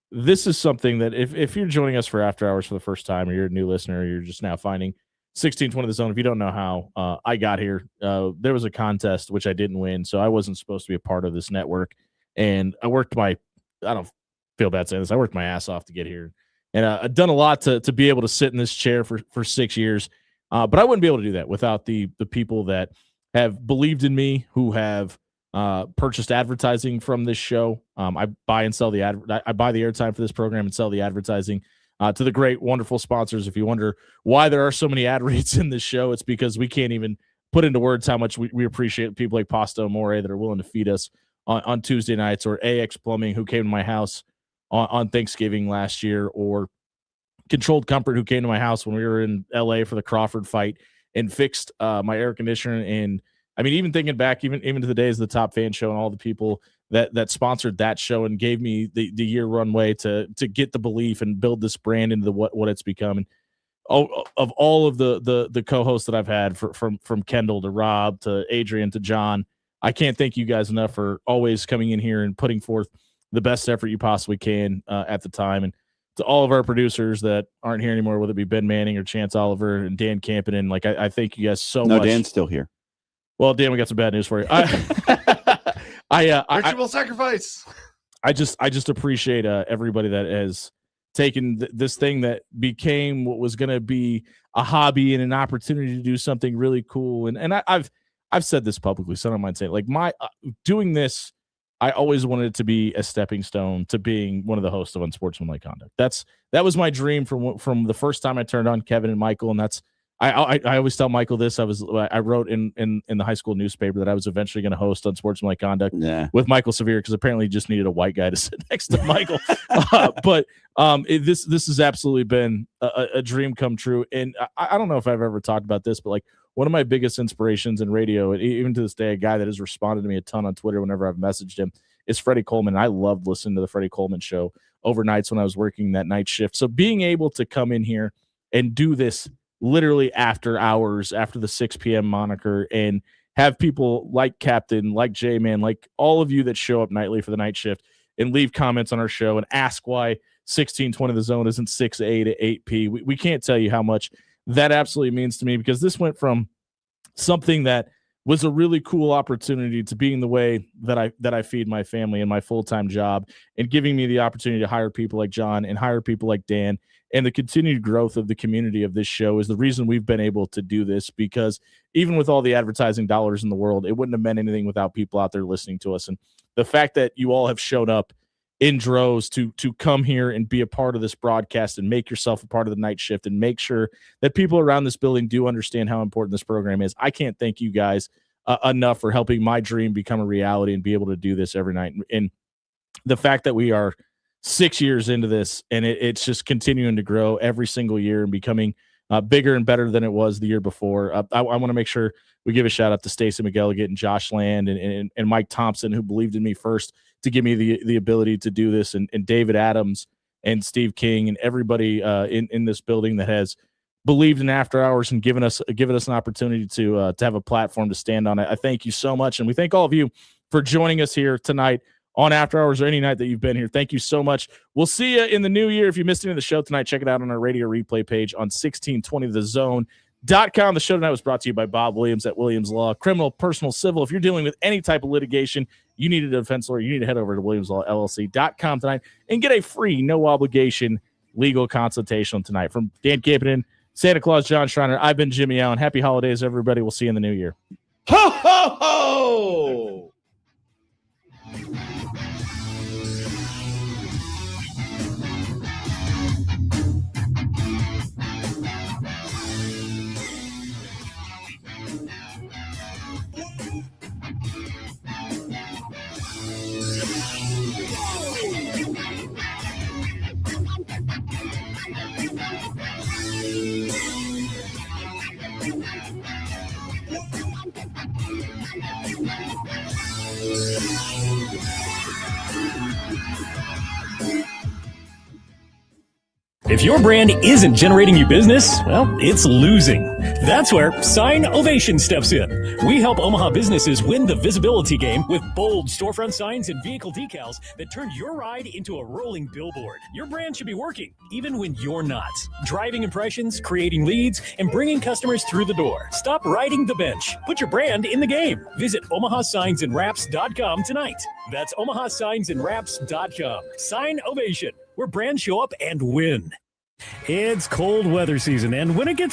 this is something that if you're joining us for After Hours for the first time, or you're a new listener, or you're just now finding 1620 The Zone. If you don't know how I got here, there was a contest which I didn't win, so I wasn't supposed to be a part of this network, and I don't feel bad saying this. I worked my ass off to get here. And I've done a lot to be able to sit in this chair for 6 years. But I wouldn't be able to do that without the people that have believed in me, who have purchased advertising from this show. I buy and sell I buy the airtime for this program and sell the advertising to the great, wonderful sponsors. If you wonder why there are so many ad reads in this show, it's because we can't even put into words how much we appreciate people like Pasta Amore that are willing to feed us on Tuesday nights, or AX Plumbing, who came to my house on Thanksgiving last year, or Controlled Comfort, who came to my house when we were in LA for the Crawford fight and fixed my air conditioner. And I mean, even thinking back, even to the days of the Top Fan Show and all the people that sponsored that show and gave me the year runway to get the belief and build this brand into what it's become. And of all of the co-hosts that I've had, from Kendall to Rob to Adrian to John, I can't thank you guys enough for always coming in here and putting forth the best effort you possibly can at the time. And to all of our producers that aren't here anymore, whether it be Ben Manning or Chance Oliver and Dan Campanen, like I thank you guys so much. No, Dan's still here. Well, Dan, we got some bad news for you. Ritual sacrifice. I just appreciate everybody that has taken this thing that became what was going to be a hobby and an opportunity to do something really cool. And I've said this publicly, so I don't mind saying it. Like my doing this, I always wanted it to be a stepping stone to being one of the hosts of Unsportsmanlike Conduct. That was my dream from the first time I turned on Kevin and Michael, and that's I always tell Michael this. I wrote in the high school newspaper that I was eventually going to host Unsportsmanlike Conduct with Michael Severe, because apparently he just needed a white guy to sit next to Michael. This has absolutely been a dream come true, and I don't know if I've ever talked about this, but like one of my biggest inspirations in radio, and even to this day, a guy that has responded to me a ton on Twitter whenever I've messaged him, is Freddie Coleman. I loved listening to the Freddie Coleman show overnights when I was working that night shift. So being able to come in here and do this literally after hours, after the 6 p.m. moniker, and have people like Captain, like J-Man, like all of you that show up nightly for the night shift and leave comments on our show and ask why 1620 The Zone isn't 6A to 8P. We can't tell you how much that absolutely means to me, because this went from something that was a really cool opportunity to being the way that I feed my family and my full-time job, and giving me the opportunity to hire people like John and hire people like Dan. And the continued growth of the community of this show is the reason we've been able to do this, because even with all the advertising dollars in the world, it wouldn't have meant anything without people out there listening to us. And the fact that you all have shown up in droves to come here and be a part of this broadcast and make yourself a part of the night shift and make sure that people around this building do understand how important this program is. I can't thank you guys enough for helping my dream become a reality and be able to do this every night. And the fact that we are 6 years into this, and it's just continuing to grow every single year and becoming bigger and better than it was the year before. I want to make sure we give a shout out to Stacey McElligott and Josh Land and Mike Thompson, who believed in me first to give me the ability to do this, and David Adams and Steve King and everybody in this building that has believed in After Hours and given us an opportunity to have a platform to stand on. I thank you so much, and we thank all of you for joining us here tonight on After Hours, or any night that you've been here. Thank you so much. We'll see you in the new year. If you missed any of the show tonight, check it out on our radio replay page on 1620thezone.com. The show tonight was brought to you by Bob Williams at Williams Law, criminal, personal, civil. If you're dealing with any type of litigation, you need a defense lawyer, you need to head over to WilliamsLawLLC.com tonight and get a free, no obligation legal consultation tonight. From Dan Campanen, Santa Claus, John Schreiner, I've been Jimmy Allen. Happy holidays, everybody. We'll see you in the new year. Ho, ho, ho! If your brand isn't generating you business, well, it's losing. That's where Sign Ovation steps in. We help Omaha businesses win the visibility game with bold storefront signs and vehicle decals that turn your ride into a rolling billboard. Your brand should be working, even when you're not. Driving impressions, creating leads, and bringing customers through the door. Stop riding the bench. Put your brand in the game. Visit OmahaSignsAndWraps.com tonight. That's OmahaSignsAndWraps.com. Sign Ovation, where brands show up and win. It's cold weather season, and when it gets